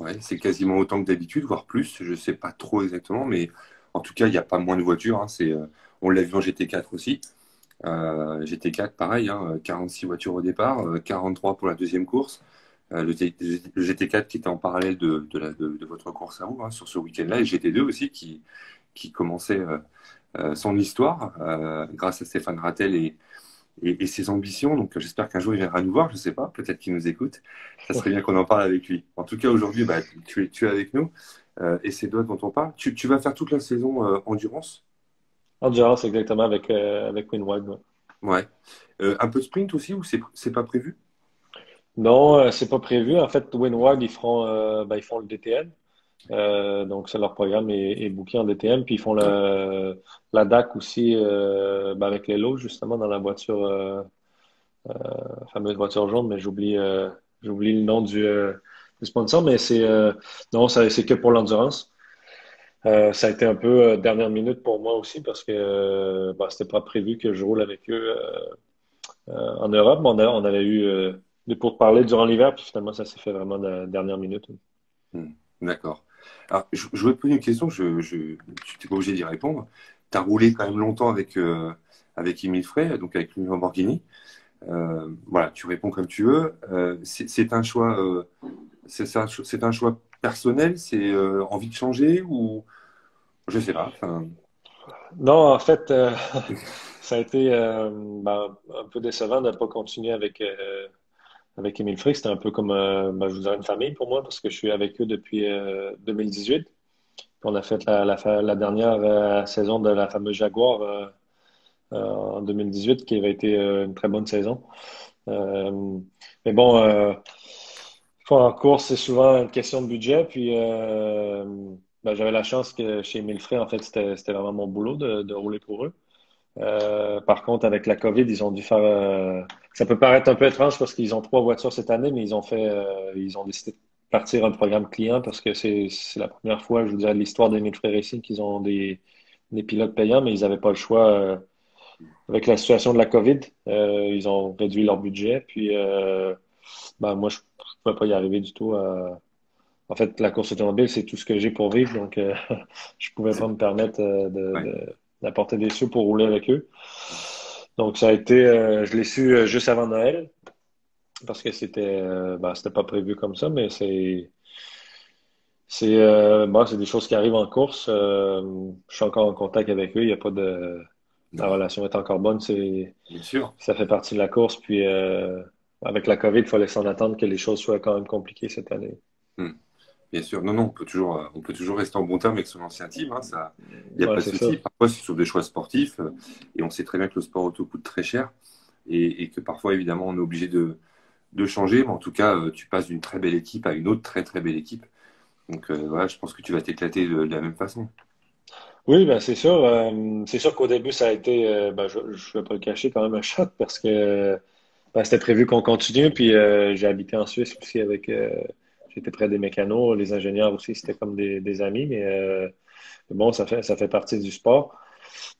ouais, c'est quasiment autant que d'habitude, voire plus. Je sais pas trop exactement, mais en tout cas, il n'y a pas moins de voitures, hein. On l'a vu en GT4 aussi. GT4, pareil, hein, 46 voitures au départ, 43 pour la deuxième course. Le GT4 qui était en parallèle de votre course à vous, hein, sur ce week-end-là, et GT2 aussi qui commençait son histoire grâce à Stéphane Rattel et ses ambitions. Donc j'espère qu'un jour il viendra nous voir, je ne sais pas, peut-être qu'il nous écoute. Ça serait bien qu'on en parle avec lui. En tout cas, aujourd'hui, bah, tu es avec nous et c'est toi dont on parle. Tu vas faire toute la saison endurance? Endurance, exactement, avec Winward. Ouais. Ouais. Un peu de sprint aussi ou c'est pas prévu? Non, c'est pas prévu. En fait, Winward, ils font le DTM. Donc, c'est leur programme est booké en DTM. Puis, ils font Ouais. la DAC aussi avec les lots, justement, dans la voiture, la fameuse voiture jaune, mais j'oublie le nom du sponsor. Mais non, c'est que pour l'endurance. Ça a été un peu dernière minute pour moi aussi parce que c'était pas prévu que je roule avec eux en Europe. Mais on avait eu des pourparlers durant l'hiver, puis finalement, ça s'est fait vraiment de la dernière minute. Hmm. D'accord. Alors, je voudrais te poser une question, tu n'es pas obligé d'y répondre. Tu as roulé quand même longtemps avec Emile Frey, donc avec une Lamborghini. Voilà, tu réponds comme tu veux. C'est un choix, c'est un choix personnel, c'est envie de changer ou je sais pas. Enfin, Non, en fait, ça a été un peu décevant de ne pas continuer avec Émile Frick. C'était un peu comme, je vous dirais, une famille pour moi parce que je suis avec eux depuis 2018. Puis on a fait la dernière saison de la fameuse Jaguar en 2018 qui avait été une très bonne saison. Euh, mais bon, en course, c'est souvent une question de budget. Puis j'avais la chance que chez Émile Frey, en fait, c'était vraiment mon boulot de rouler pour eux. Par contre, avec la COVID, ils ont dû faire. Ça peut paraître un peu étrange parce qu'ils ont trois voitures cette année, mais ils ont décidé. partir un programme client parce que c'est la première fois, je vous dirais, de l'histoire des Frères Racing qu'ils ont des pilotes payants, mais ils n'avaient pas le choix avec la situation de la COVID. Ils ont réduit leur budget, puis ben, moi, je ne pouvais pas y arriver du tout. En fait, la course automobile, c'est tout ce que j'ai pour vivre, donc je pouvais pas C'est- me permettre Ouais. d'apporter des sous pour rouler avec eux. Donc ça a été, je l'ai su juste avant Noël parce que c'était pas prévu comme ça, mais c'est des choses qui arrivent en course. Je suis encore en contact avec eux. Il y a pas de La Non, relation est encore bonne. bien sûr. Ça fait partie de la course. Puis avec la COVID, il fallait s'en attendre que les choses soient quand même compliquées cette année. Hmm. Bien sûr. Non, non, on peut toujours rester en bon terme avec son ancien team, hein, ça, il n'y a Ouais, pas de c'est ça. souci. Parfois, c'est sur des choix sportifs, et on sait très bien que le sport auto coûte très cher, et que parfois, évidemment, on est obligé de changer, mais en tout cas, tu passes d'une très belle équipe à une autre très très belle équipe. Donc voilà, je pense que tu vas t'éclater de la même façon. Oui, ben c'est sûr. C'est sûr qu'au début, ça a été, je ne vais pas le cacher, quand même un choc parce que ben, c'était prévu qu'on continue. Puis j'ai habité en Suisse aussi j'étais près des mécanos, les ingénieurs aussi, c'était comme des amis. Mais bon, ça fait partie du sport.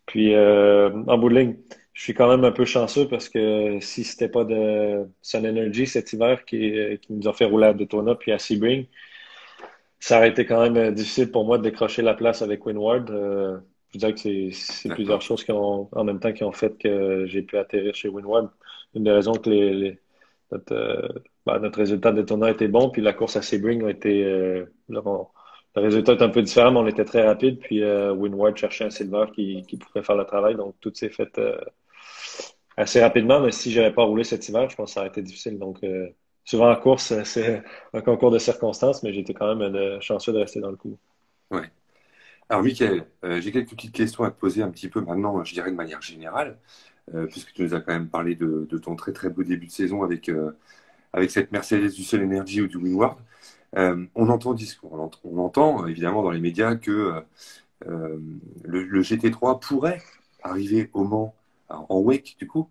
Puis en bout de ligne, je suis quand même un peu chanceux parce que si c'était pas de Sun Energy cet hiver qui nous a fait rouler à Daytona puis à Sebring, ça aurait été quand même difficile pour moi de décrocher la place avec Windward. Je dirais que c'est plusieurs D'accord. choses en même temps qui ont fait que j'ai pu atterrir chez Windward. Une des raisons que notre résultat de tournoi était bon, puis la course à Sebring a été, le résultat est un peu différent, mais on était très rapide, puis Windward cherchait un silver qui pouvait faire le travail, donc tout s'est fait assez rapidement, mais si j'avais pas roulé cet hiver, je pense que ça aurait été difficile. Donc, souvent en course, c'est un concours de circonstances, mais j'étais quand même chanceux de rester dans le coup. Ouais. Alors, Mickaël, j'ai quelques petites questions à te poser un petit peu maintenant, je dirais de manière générale, puisque tu nous as quand même parlé de ton très très beau début de saison avec cette Mercedes du Sun Energy ou du Wingward. On entend évidemment dans les médias que euh, le GT3 pourrait arriver au Mans en wake du coup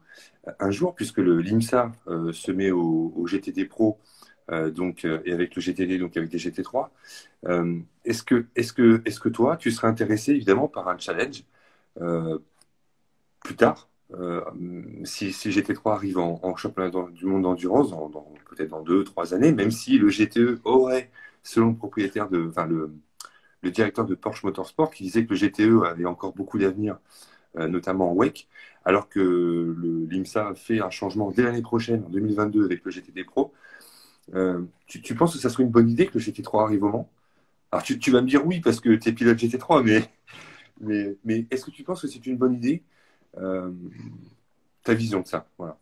un jour, puisque le l'IMSA se met au GTD Pro, et avec le GTD, donc avec des GT3. Est-ce que toi, tu serais intéressé évidemment par un challenge euh, plus tard, si GT3 arrive en championnat du monde d'endurance, peut-être dans 2, 3 années, même si le GTE aurait, selon le propriétaire enfin le directeur de Porsche Motorsport, qui disait que le GTE avait encore beaucoup d'avenir, notamment en WEC, alors que l'IMSA fait un changement dès l'année prochaine, en 2022, avec le GTD Pro. Tu penses que ça serait une bonne idée que le GT3 arrive au Mans? Alors tu vas me dire oui parce que tu es pilote GT3, mais est-ce que tu penses que c'est une bonne idée? Euh, Ta vision de ça, voilà.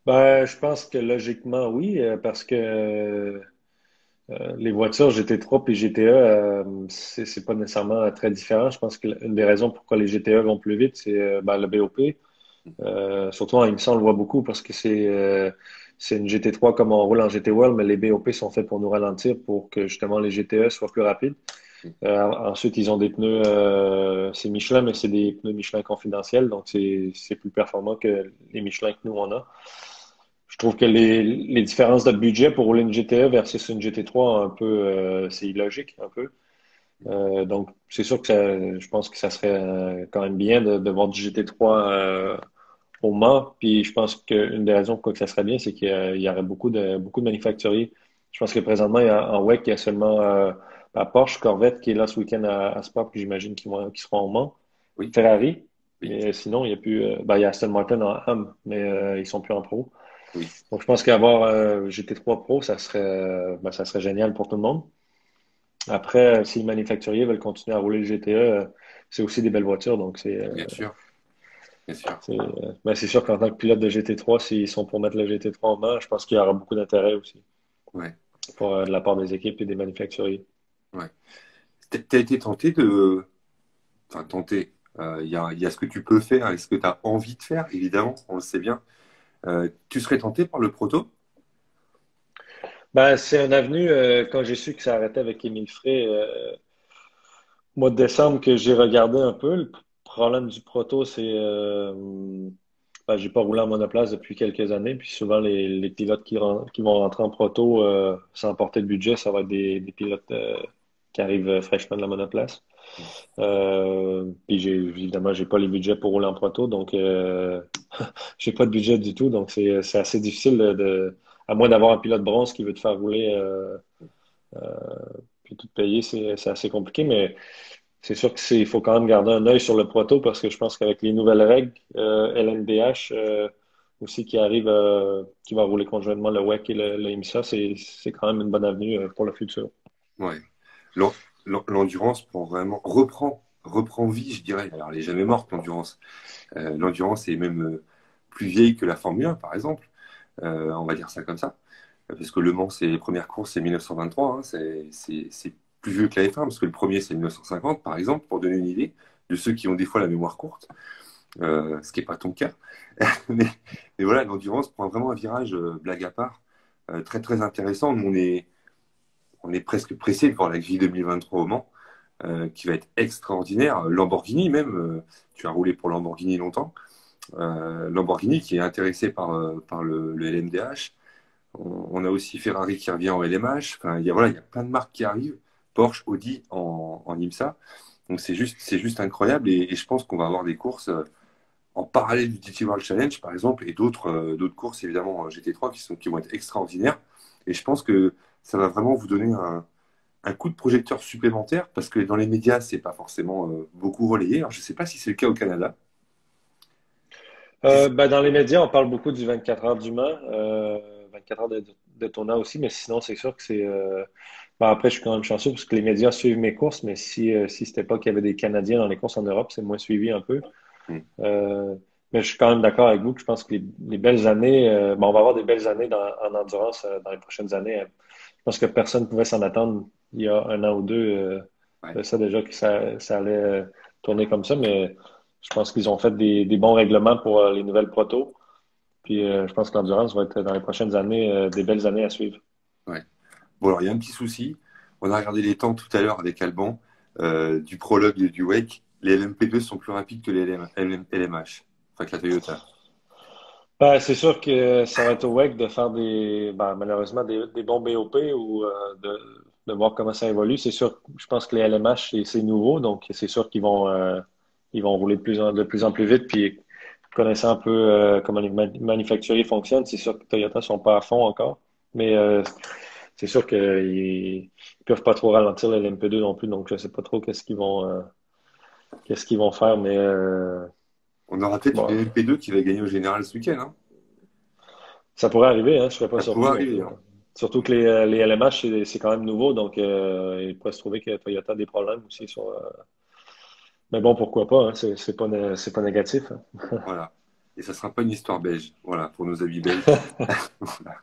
Ben, je pense que logiquement, oui, parce que les voitures GT3 et GTE, c'est pas nécessairement très différent. Je pense que une des raisons pourquoi les GTE vont plus vite, c'est le BOP. Surtout en IMSA, on le voit beaucoup parce que c'est une GT3 comme on roule en GT World, mais les BOP sont faits pour nous ralentir pour que justement les GTE soient plus rapides. Ensuite, ils ont des pneus, c'est Michelin, mais c'est des pneus Michelin confidentiels, donc c'est plus performant que les Michelin que nous on a. Je trouve que les différences de budget pour rouler une GTE versus une GT3, un peu, c'est illogique, un peu. Donc, c'est sûr que je pense que ça serait quand même bien de voir du GT3 au Mans. Puis je pense qu'une des raisons pourquoi que ça serait bien, c'est qu'il y aurait beaucoup de manufacturiers. Je pense que présentement, en WEC, il y a seulement Porsche, Corvette qui est là ce week-end à Spa, puis j'imagine qu'ils seront au Mans. Oui, Ferrari, oui, mais sinon, il y a plus. Il y a Aston Martin en AM, mais ils sont plus en pro. oui, Donc je pense qu'avoir GT3 Pro, ça serait génial pour tout le monde. Après, si les manufacturiers veulent continuer à rouler le GTE, c'est aussi des belles voitures, donc bien sûr, bien sûr. c'est sûr qu'en tant que pilote de GT3, s'ils sont pour mettre le GT3 en main, je pense qu'il y aura beaucoup d'intérêt aussi Ouais, de la part des équipes et des manufacturiers. ouais. T'as été tenté enfin tenté, il y a ce que tu peux faire et ce que tu as envie de faire, évidemment, on le sait bien. Tu serais tenté par le proto? Ben, c'est un avenue, quand j'ai su que ça arrêtait avec Émile Frey, mois de décembre, que j'ai regardé un peu. Le problème du proto, c'est j'ai pas roulé en monoplace depuis quelques années, puis souvent les pilotes qui vont rentrer en proto sans porter de budget, ça va être des pilotes qui arrivent fraîchement de la monoplace. Puis évidemment, j'ai pas les budgets pour rouler en proto, donc j'ai pas de budget du tout, donc c'est assez difficile à moins d'avoir un pilote bronze qui veut te faire rouler puis tout payer, c'est assez compliqué, mais c'est sûr il faut quand même garder un œil sur le proto parce que je pense qu'avec les nouvelles règles, LMDH aussi qui arrive, qui va rouler conjointement le WEC et le IMSA, c'est quand même une bonne avenue pour le futur. Ouais. L'en- L'endurance reprend vie, je dirais. Alors, elle est jamais morte, l'endurance. L'endurance est même plus vieille que la Formule 1, par exemple. On va dire ça comme ça. Parce que Le Mans, c'est les premières courses, c'est 1923. Hein. C'est plus vieux que la F1, parce que le premier, c'est 1950, par exemple, pour donner une idée de ceux qui ont des fois la mémoire courte, ce qui n'est pas ton cas. mais, mais voilà, l'endurance prend vraiment un virage, blague à part, très très intéressant. Nous, on est presque pressé de voir la grille 2023 au Mans, qui va être extraordinaire. Lamborghini même, tu as roulé pour Lamborghini longtemps. Lamborghini qui est intéressé par le LMDH. On a aussi Ferrari qui revient en LMH. Enfin, voilà, il y a plein de marques qui arrivent. Porsche, Audi en IMSA. Donc c'est juste incroyable et je pense qu'on va avoir des courses en parallèle du GT World Challenge par exemple et d'autres courses évidemment en GT3 qui vont être extraordinaires. Et je pense que ça va vraiment vous donner un coup de projecteur supplémentaire parce que dans les médias, c'est pas forcément beaucoup relayé. Alors, je sais pas si c'est le cas au Canada. Dans les médias, on parle beaucoup du 24 heures du Mans, 24 heures de Daytona aussi, mais sinon, c'est sûr que après, je suis quand même chanceux parce que les médias suivent mes courses, mais si c'était pas qu'il y avait des Canadiens dans les courses en Europe, c'est moins suivi un peu. Hmm. Euh, mais je suis quand même d'accord avec vous que je pense que les belles années, on va avoir des belles années en endurance dans les prochaines années. Je pense que personne ne pouvait s'en attendre il y a un an ou deux Ouais. de ça déjà que ça allait tourner comme ça, mais je pense qu'ils ont fait des bons règlements pour les nouvelles protos. Puis je pense que l'endurance va être dans les prochaines années des belles années à suivre. Ouais. Bon, alors il y a un petit souci. On a regardé les temps tout à l'heure avec Alban du prologue et du wake. Les LMP2 sont plus rapides que les LMH, enfin que la Toyota. C'est sûr que ça va être au WEC de faire malheureusement des bons BOP ou de voir comment ça évolue. C'est sûr, je pense que les LMH, c'est nouveau, donc c'est sûr ils vont rouler de plus en plus vite. Puis connaissant un peu comment les manufacturiers fonctionnent, c'est sûr que Toyota sont pas à fond encore. Mais c'est sûr qu'ils peuvent pas trop ralentir les LMP2 non plus, donc je sais pas trop qu'est-ce qu'ils vont faire, mais On aura peut-être une bon, LMP2 qui va gagner au général ce week-end. Hein. ça pourrait arriver, hein, je serais pas Ça pourrait surpris. Donc, arriver. Hein. surtout que les LMH, c'est quand même nouveau, donc il pourrait se trouver que Toyota a des problèmes aussi mais bon, pourquoi pas, hein, c'est pas négatif. Hein. Voilà. Et ça sera pas une histoire belge. Voilà, pour nos amis belges. Voilà.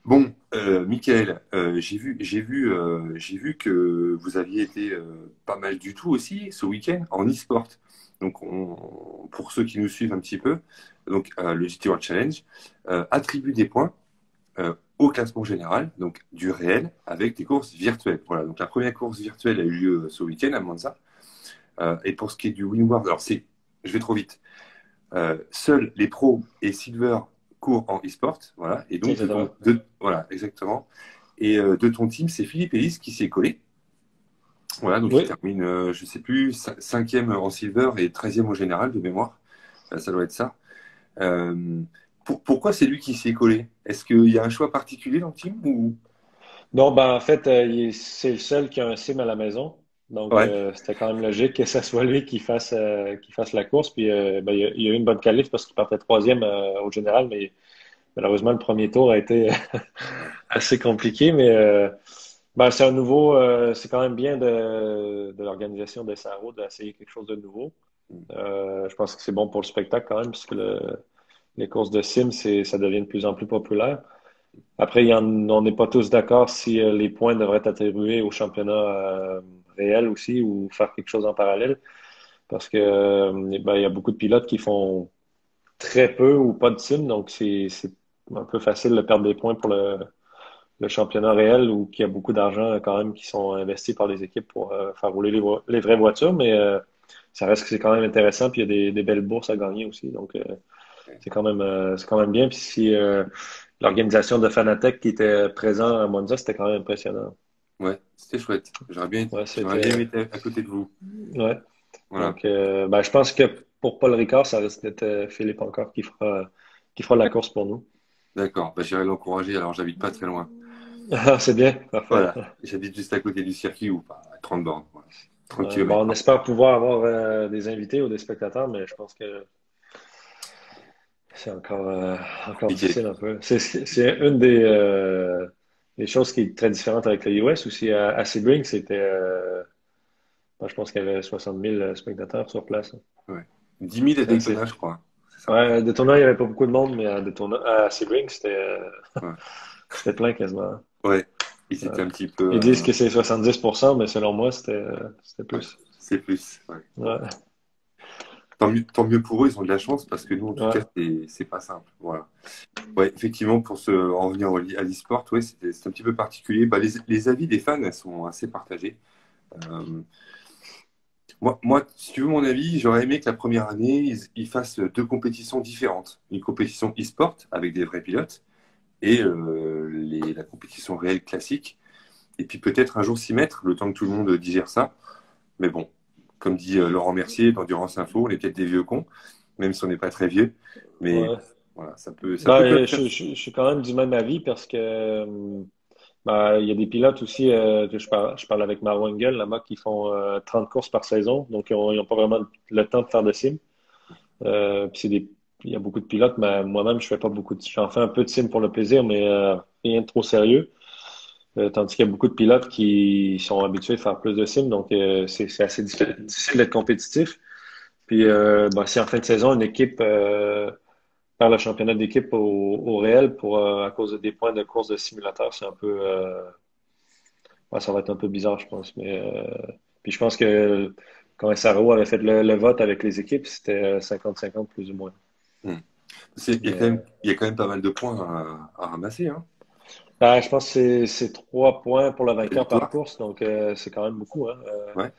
Bon, Michael, j'ai vu que vous aviez été pas mal du tout aussi ce week-end en e-sport. Donc, pour ceux qui nous suivent un petit peu, donc le GT World Challenge attribue des points au classement général, donc du réel, avec des courses virtuelles. Voilà. Donc la première course virtuelle a eu lieu ce week-end à Monza. Et pour ce qui est du Winward, alors je vais trop vite. Seuls les pros et silver courent en e-sport, voilà. Et donc Exactement. voilà, exactement. Et de ton team, c'est Philippe Ellis qui s'est collé. Voilà, donc il Oui. termine, je sais plus, cinquième en silver et 13e au général de mémoire. Ça doit être ça. Euh, Pourquoi c'est lui qui s'y est collé? Est-ce qu'il y a un choix particulier dans le team ou... Donc, en fait, c'est le seul qui a un sim à la maison. Donc, Ouais, c'était quand même logique que ce soit lui qui fasse la course. Puis, il y a eu une bonne qualif parce qu'il partait troisième au général, mais malheureusement, le premier tour a été ouais, assez compliqué. Mais c'est un nouveau, c'est quand même bien de l'organisation de SRO d'essayer quelque chose de nouveau. Je pense que c'est bon pour le spectacle quand même, puisque les courses de sim, ça devient de plus en plus populaire. Après, on n'est pas tous d'accord si les points devraient être attribués au championnat réel aussi ou faire quelque chose en parallèle. Parce que il y a beaucoup de pilotes qui font très peu ou pas de sim, donc c'est un peu facile de perdre des points pour le championnat réel où il y a beaucoup d'argent quand même qui sont investis par les équipes pour faire rouler les vraies voitures. Mais ça reste que c'est quand même intéressant, puis il y a des belles bourses à gagner aussi. Donc, c'est quand même bien. Puis si l'organisation de Fanatec qui était présent à Monza, c'était quand même impressionnant. Ouais, c'était chouette. Ouais, J'aurais bien c'était. aimé être à côté de vous. Ouais. Voilà. Donc, ben, je pense que pour Paul Ricard, ça risque d'être Philippe encore qui fera la course pour nous. D'accord. Bah, j'irai l'encourager. Alors, j'habite pas très loin. Ah, c'est bien, parfait. Voilà. J'habite juste à côté du circuit ou pas, à 30 bornes. Voilà. 30 Ouais, bon, km. on espère pouvoir avoir des invités ou des spectateurs, mais je pense que c'est encore Compliqué. difficile un peu. C'est une des choses qui est très différente avec le US aussi. À Sebring, c'était, ben, je pense qu'il y avait 60 000 spectateurs sur place. Ouais. 10 000 à C'est assez. Daytona, je crois. C'est ça. Ouais, à Daytona, il n'y avait pas beaucoup de monde, mais à Sebring, Ouais. c'était plein quasiment. Ouais. Ils Ouais. étaient un petit peu. Ils disent que c'est 70%, mais selon moi, c'était Ouais. plus. C'est plus. Ouais. Ouais, Tant mieux pour eux, ils ont de la chance parce que nous, en tout cas, ouais, c'est pas simple. Voilà. Ouais, effectivement, en revenir à l'e-sport, ouais, c'est un petit peu particulier. Bah, les avis des fans, elles sont assez partagés. Euh, moi, si tu veux mon avis, j'aurais aimé que la première année, ils fassent deux compétitions différentes. Une compétition e-sport avec des vrais pilotes et la compétition réelle classique. Et puis peut-être un jour s'y mettre, le temps que tout le monde digère ça. Mais bon, comme dit Laurent Mercier d'Endurance Info, on est peut-être des vieux cons, même si on n'est pas très vieux. Mais ouais. voilà, ça peut quand Ben, même faire. je suis quand même du même avis parce que ben, il y a des pilotes aussi que je parle avec Marwan Guel là-bas qui font 30 courses par saison, donc ils ont pas vraiment le temps de faire de sim. Puis il y a beaucoup de pilotes, mais moi-même je fais pas beaucoup j'en fais un peu de sim pour le plaisir, mais rien de trop sérieux. Tandis qu'il y a beaucoup de pilotes qui sont habitués de faire plus de sim, donc c'est assez difficile d'être compétitif. Puis ben, si en fin de saison une équipe faire le championnat d'équipe au réel à cause des points de course de simulateur, c'est un peu ouais, ça va être un peu bizarre, je pense. Mais puis je pense que quand SRO avait fait le vote avec les équipes, c'était 50-50 plus ou moins. Hmm. Mais euh, Il y a quand même pas mal de points à ramasser, hein. je pense que c'est 3 points pour le La vainqueur par victoire. course, donc c'est quand même beaucoup, hein. Ouais.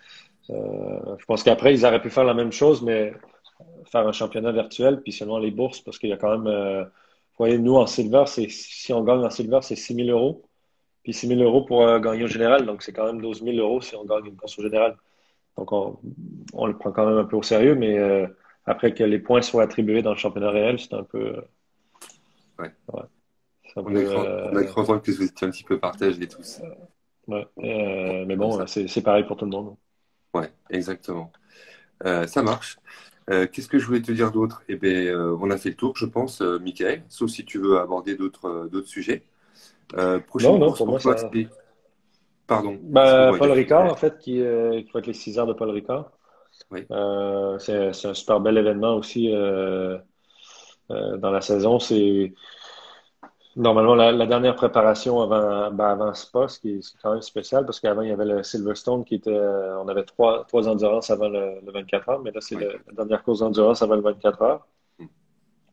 Je pense qu'après, ils auraient pu faire la même chose, mais faire un championnat virtuel, puis selon les bourses, parce qu'il y a quand même, vous voyez, nous en silver, si on gagne en silver, c'est 6 000 euros. Puis 6 000 euros pour gagner au général. Donc, c'est quand même 12 000 euros si on gagne une course au général. Donc, on le prend quand même un peu au sérieux, mais après que les points soient attribués dans le championnat réel, Ouais. ouais, c'est un peu, On a cru entendre que vous étiez un petit peu partagés tous. ouais. Bon, Mais comme bon, ça. c'est pareil pour tout le monde. Ouais, exactement. Ça marche. Qu'est-ce que je voulais te dire d'autre? Eh bien, on a fait le tour, je pense, Michael, sauf si tu veux aborder d'autres sujets. Non, Prochaine non, course pour pour moi, toi, ça. c'est... Pardon, Ben, excuse-moi, il y Paul a... Ricard, en fait, qui va être les 6 heures de Paul Ricard. Oui, C'est un super bel événement aussi dans la saison. C'est normalement la dernière préparation avant Spa, ce qui est quand même spécial parce qu'avant il y avait le Silverstone qui était, on avait trois endurances avant le 24 heures, mais là c'est oui. la dernière course d'endurance avant le 24 heures.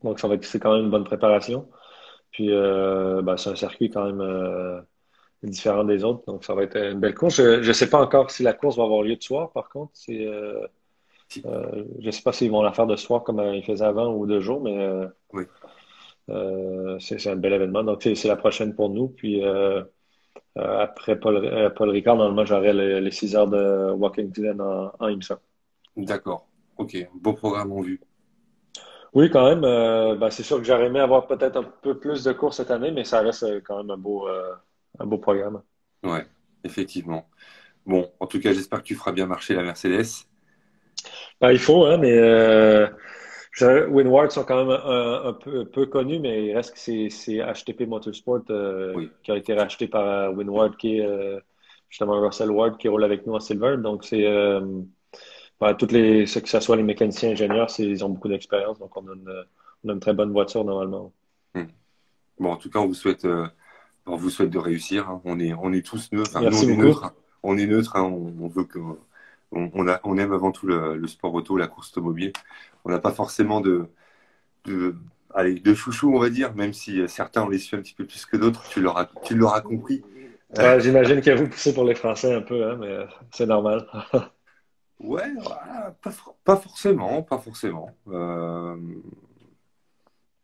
Donc c'est quand même une bonne préparation. Puis ben, c'est un circuit quand même différent des autres, donc ça va être une belle course. Je sais pas encore si la course va avoir lieu de soir, par contre. Si, Je sais pas s'ils vont la faire de soir comme ils faisaient avant ou de jour, mais oui, c'est un bel événement. Donc c'est la prochaine pour nous. Puis après Paul Ricard, normalement, j'aurai les 6 heures de Walking Glen en IMSA. d'accord. Ok, beau programme en vue. Oui, quand même. Ben, c'est sûr que j'aurais aimé avoir peut-être un peu plus de cours cette année, mais ça reste quand même un beau programme. Ouais, effectivement. Bon, en tout cas, j'espère que tu feras bien marcher la Mercedes. Ben, il faut, hein, mais Winward sont quand même un peu connus, mais il reste que c'est HTP Motorsport Oui, qui a été racheté par Winward, qui est justement Russell Ward qui roule avec nous en Silver. Donc, ouais, que ce soit les mécaniciens ingénieurs, ils ont beaucoup d'expérience, donc on a une très bonne voiture normalement. hmm. Bon, en tout cas, on vous souhaite de réussir, hein. On est tous neutres. Enfin, nous, on Merci est neutres, beaucoup. hein. On est neutre, hein. On veut que, on aime avant tout le sport auto, la course automobile. On n'a pas forcément de chouchou, on va dire, même si certains on les suit un petit peu plus que d'autres. Tu l'auras compris. Ouais, j'imagine que vous poussez pour les Français un peu, hein, mais c'est normal. Ouais, voilà, pas forcément, pas forcément.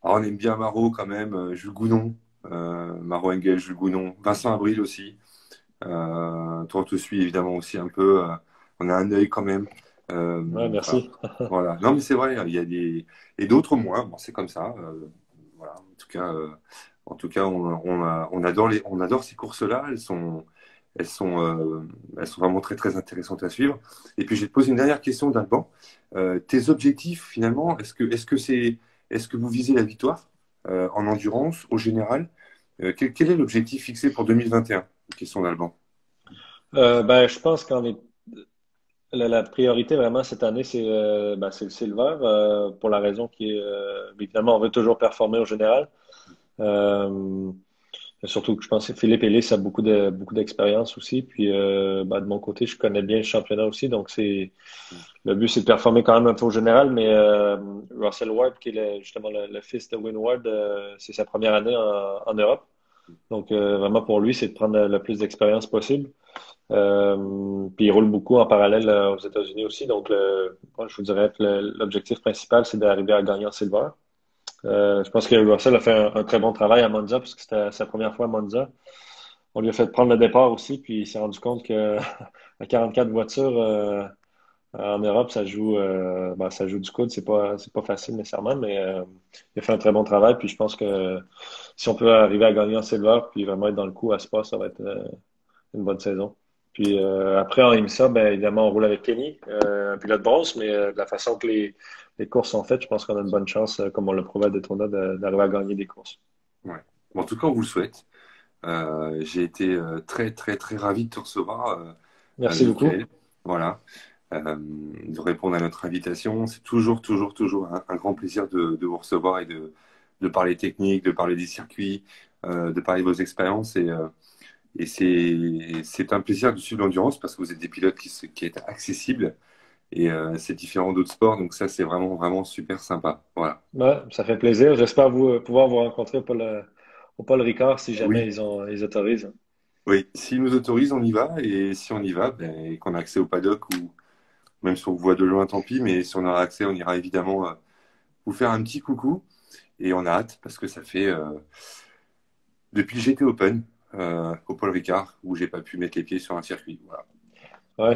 Alors, on aime bien Maro quand même, Jules Gounon, Maro Engel, Jules Gounon, Vincent Abril aussi. Toi, on te suit évidemment aussi un peu. On a un œil quand même. Ouais, Voilà. merci. Voilà. Non, mais c'est vrai, il y a des et d'autres moins. Bon, c'est comme ça. Voilà. En tout cas, on adore ces courses-là. Elles sont, euh, elles sont vraiment très très intéressantes à suivre. Et puis, je vais te poser une dernière question, d'Alban. Tes objectifs, finalement, est-ce que vous visez la victoire en endurance au général? Quel est l'objectif fixé pour 2021? Question d'Alban. Ben, je pense qu'on est la priorité vraiment cette année, c'est le silver pour la raison qui est évidemment on veut toujours performer au général. Euh, Surtout que je pense que Philippe Ellis a beaucoup d'expérience aussi. Puis ben, de mon côté, je connais bien le championnat aussi, donc c'est le but c'est de performer quand même un peu au général. Mais Russell Ward, qui est justement le fils de Win Ward, c'est sa première année en Europe. Donc vraiment pour lui, c'est de prendre le plus d'expérience possible. Puis il roule beaucoup en parallèle aux États-Unis aussi. Donc, moi, je vous dirais que l'objectif principal, c'est d'arriver à gagner en silver. Je pense que Russell a fait un très bon travail à Monza parce que c'était sa première fois à Monza. On lui a fait prendre le départ aussi, puis il s'est rendu compte que à 44 voitures en Europe, ça joue du coude. C'est pas facile nécessairement, mais il a fait un très bon travail. Puis je pense que si on peut arriver à gagner en silver, puis vraiment être dans le coup à Spa, ça va être une bonne saison. Puis après, en IMSA, ben, évidemment, on roule avec Kenny, un pilote bronze, mais de la façon que les courses sont faites, je pense qu'on a une bonne chance, comme on l'a prouvé à Daytona, d'arriver à gagner des courses. Ouais. Bon, en tout cas, on vous le souhaite. J'ai été très, très, très ravi de te recevoir, Merci beaucoup. Mickaël. Voilà. De répondre à notre invitation. C'est toujours, toujours, toujours un grand plaisir de vous recevoir et de parler technique, de parler des circuits, de parler de vos expériences. Et c'est un plaisir de suivre l'endurance parce que vous êtes des pilotes qui êtes accessibles et c'est différent d'autres sports. Donc ça, c'est vraiment, vraiment super sympa. Voilà. Ouais, ça fait plaisir. J'espère pouvoir vous rencontrer au Paul Ricard si jamais Oui, ils autorisent. oui. S'ils nous autorisent, on y va. Et si on y va, ben, et qu'on a accès au paddock ou même si on vous voit de loin, tant pis. Mais si on aura accès, on ira évidemment vous faire un petit coucou. Et on a hâte parce que ça fait depuis le GT Open au Paul Ricard où j'ai pas pu mettre les pieds sur un circuit. Voilà. Ouais,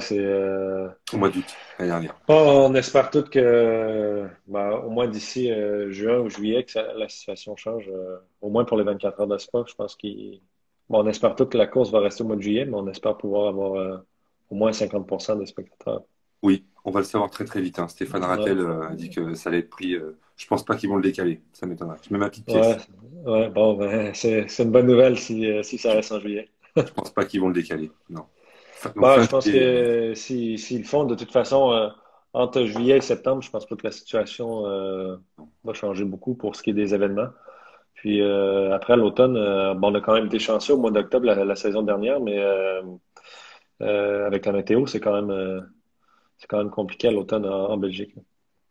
Au mois d'août l'année dernière. on espère tous que, ben, au moins d'ici juin ou juillet, que la situation change. Au moins pour les 24 heures de Spa, je pense bon, on espère tous que la course va rester au mois de juillet, mais on espère pouvoir avoir au moins 50% des spectateurs. Oui, on va le savoir très très vite, hein. Stéphane Ouais, Rattel a dit que ça allait être pris. Je pense pas qu'ils vont le décaler. Ça m'étonnerait. Je mets ma petite ouais, pièce. ouais. Bon, ben, c'est une bonne nouvelle si ça reste en juillet. Je pense pas qu'ils vont le décaler. Non. Donc Bah, fin je pense juillet. que s'ils le font, de toute façon, entre juillet et septembre, je pense pas que la situation va changer beaucoup pour ce qui est des événements. Puis après l'automne, bon, on a quand même été chanceux au mois d'octobre la saison dernière, mais avec la météo, c'est quand même compliqué à l'automne en Belgique.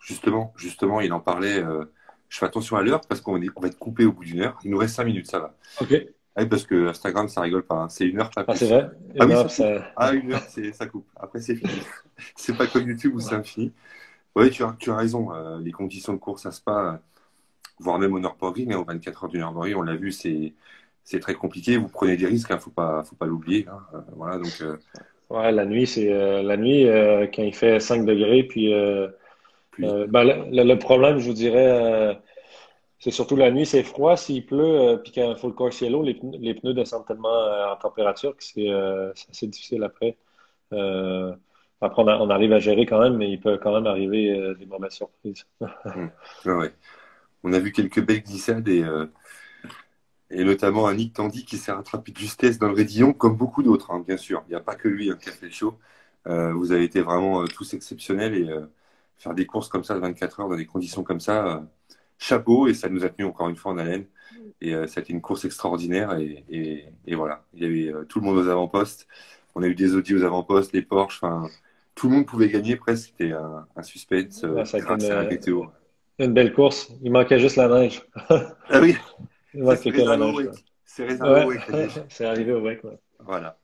Justement, il en parlait. Je fais attention à l'heure parce on va être coupé au bout d'une heure. Il nous reste 5 minutes, ça va. OK. Ah oui, parce que Instagram, ça rigole pas, hein. C'est une heure, pas Ah, c'est plus. vrai? Ah Une oui, heure, ça coupe. ça. Ah, une heure, ça coupe. Après, c'est fini. C'est pas comme YouTube où c'est infini. Oui, tu as raison. Les conditions de course à Spa, voire même au Nürburgring, hein, aux 24 heures du Nürburgring, on l'a vu, c'est très compliqué. Vous prenez des risques, hein, faut pas l'oublier, hein. Voilà, donc, Ouais, la nuit, quand il fait 5 degrés, puis puis, ben, le problème, je vous dirais, c'est surtout la nuit, c'est froid. S'il pleut, puis qu'il faut le course yellow, les pneus descendent tellement en température que c'est assez difficile après. Euh, Après, on arrive à gérer quand même, mais il peut quand même arriver des mauvaises surprises. ouais, ouais. On a vu quelques belles glissades et notamment un Nick Tandy qui s'est rattrapé de justesse dans le raidillon, comme beaucoup d'autres, hein, bien sûr. Il n'y a pas que lui, hein, qui a fait le show. Vous avez été vraiment tous exceptionnels et faire des courses comme ça de 24 heures dans des conditions comme ça, chapeau, et ça nous a tenu encore une fois en haleine. Et ça a été une course extraordinaire et voilà. Il y avait tout le monde aux avant-postes. On a eu des Audi aux avant-postes, les Porsche, enfin, tout le monde pouvait gagner presque. C'était un suspense Ouais, ça a été grâce à la météo. une belle course. Il manquait juste la neige. Ah oui, Il ça c'est manquait que la réservé au neige, WEC. quoi. C'est réservé au Ouais, WEC, la neige. c'est arrivé au WEC, ouais. Voilà.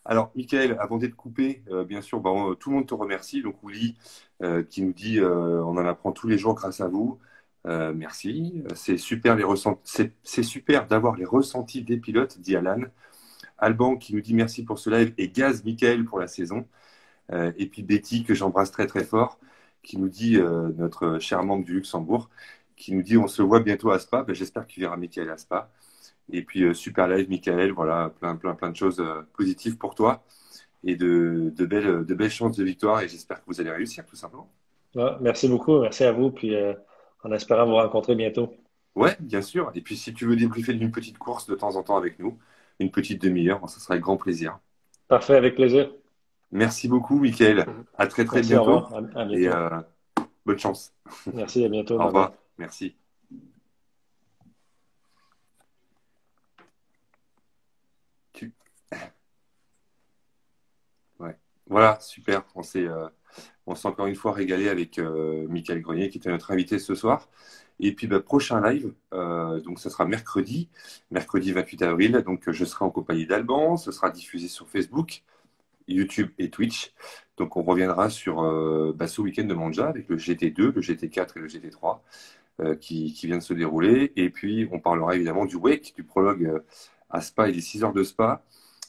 Alors, Michael, avant d'être coupé, bien sûr, bon, tout le monde te remercie. Donc, Willy, qui nous dit on en apprend tous les jours grâce à vous. Merci. C'est super, c'est super d'avoir les ressentis des pilotes, dit Alan. Alban qui nous dit merci pour ce live et Gaz Michael pour la saison. Et puis Betty, que j'embrasse très très fort, qui nous dit, notre cher membre du Luxembourg, qui nous dit on se voit bientôt à Spa. Ben, j'espère que tu verras Michael à Spa. Et puis super live, Michael. Voilà, plein de choses positives pour toi et de belles chances de victoire. Et j'espère que vous allez réussir, tout simplement. Ouais, merci beaucoup, merci à vous, puis en espérant vous rencontrer bientôt. Ouais, bien sûr. Et puis si tu veux débriefer d'une petite course de temps en temps avec nous, une petite demi-heure, ça sera avec grand plaisir. Parfait, avec plaisir. Merci beaucoup, Michael. À très très Merci, au bientôt revoir, à et bientôt. bonne chance. Merci, à bientôt, Au bye revoir. bye. Merci. Tu... Ouais. Voilà, super. On s'est encore une fois régalé avec Michael Grenier, qui était notre invité ce soir. Et puis, bah, prochain live, donc ce sera mercredi 28 avril. Donc, je serai en compagnie d'Alban. Ce sera diffusé sur Facebook, YouTube et Twitch. Donc, on reviendra sur ce week-end de Monza avec le GT2, le GT4 et le GT3 qui vient de se dérouler. Et puis, on parlera évidemment du wake, du prologue à Spa et des 6 heures de Spa.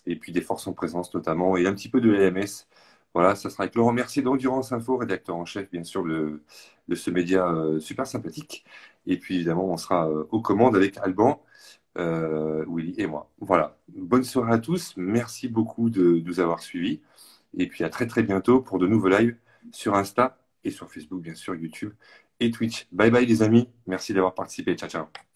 Et puis des forces en présence notamment, et un petit peu de LMS. Voilà, ça sera avec Laurent Mercier d'Endurance Info, rédacteur en chef, bien sûr, de ce média super sympathique. Et puis, évidemment, on sera aux commandes avec Alban, Willy et moi. Voilà. Bonne soirée à tous. Merci beaucoup de nous avoir suivis. Et puis, à très, très bientôt pour de nouveaux lives sur Insta et sur Facebook, bien sûr, YouTube et Twitch. Bye bye, les amis. Merci d'avoir participé. Ciao, ciao.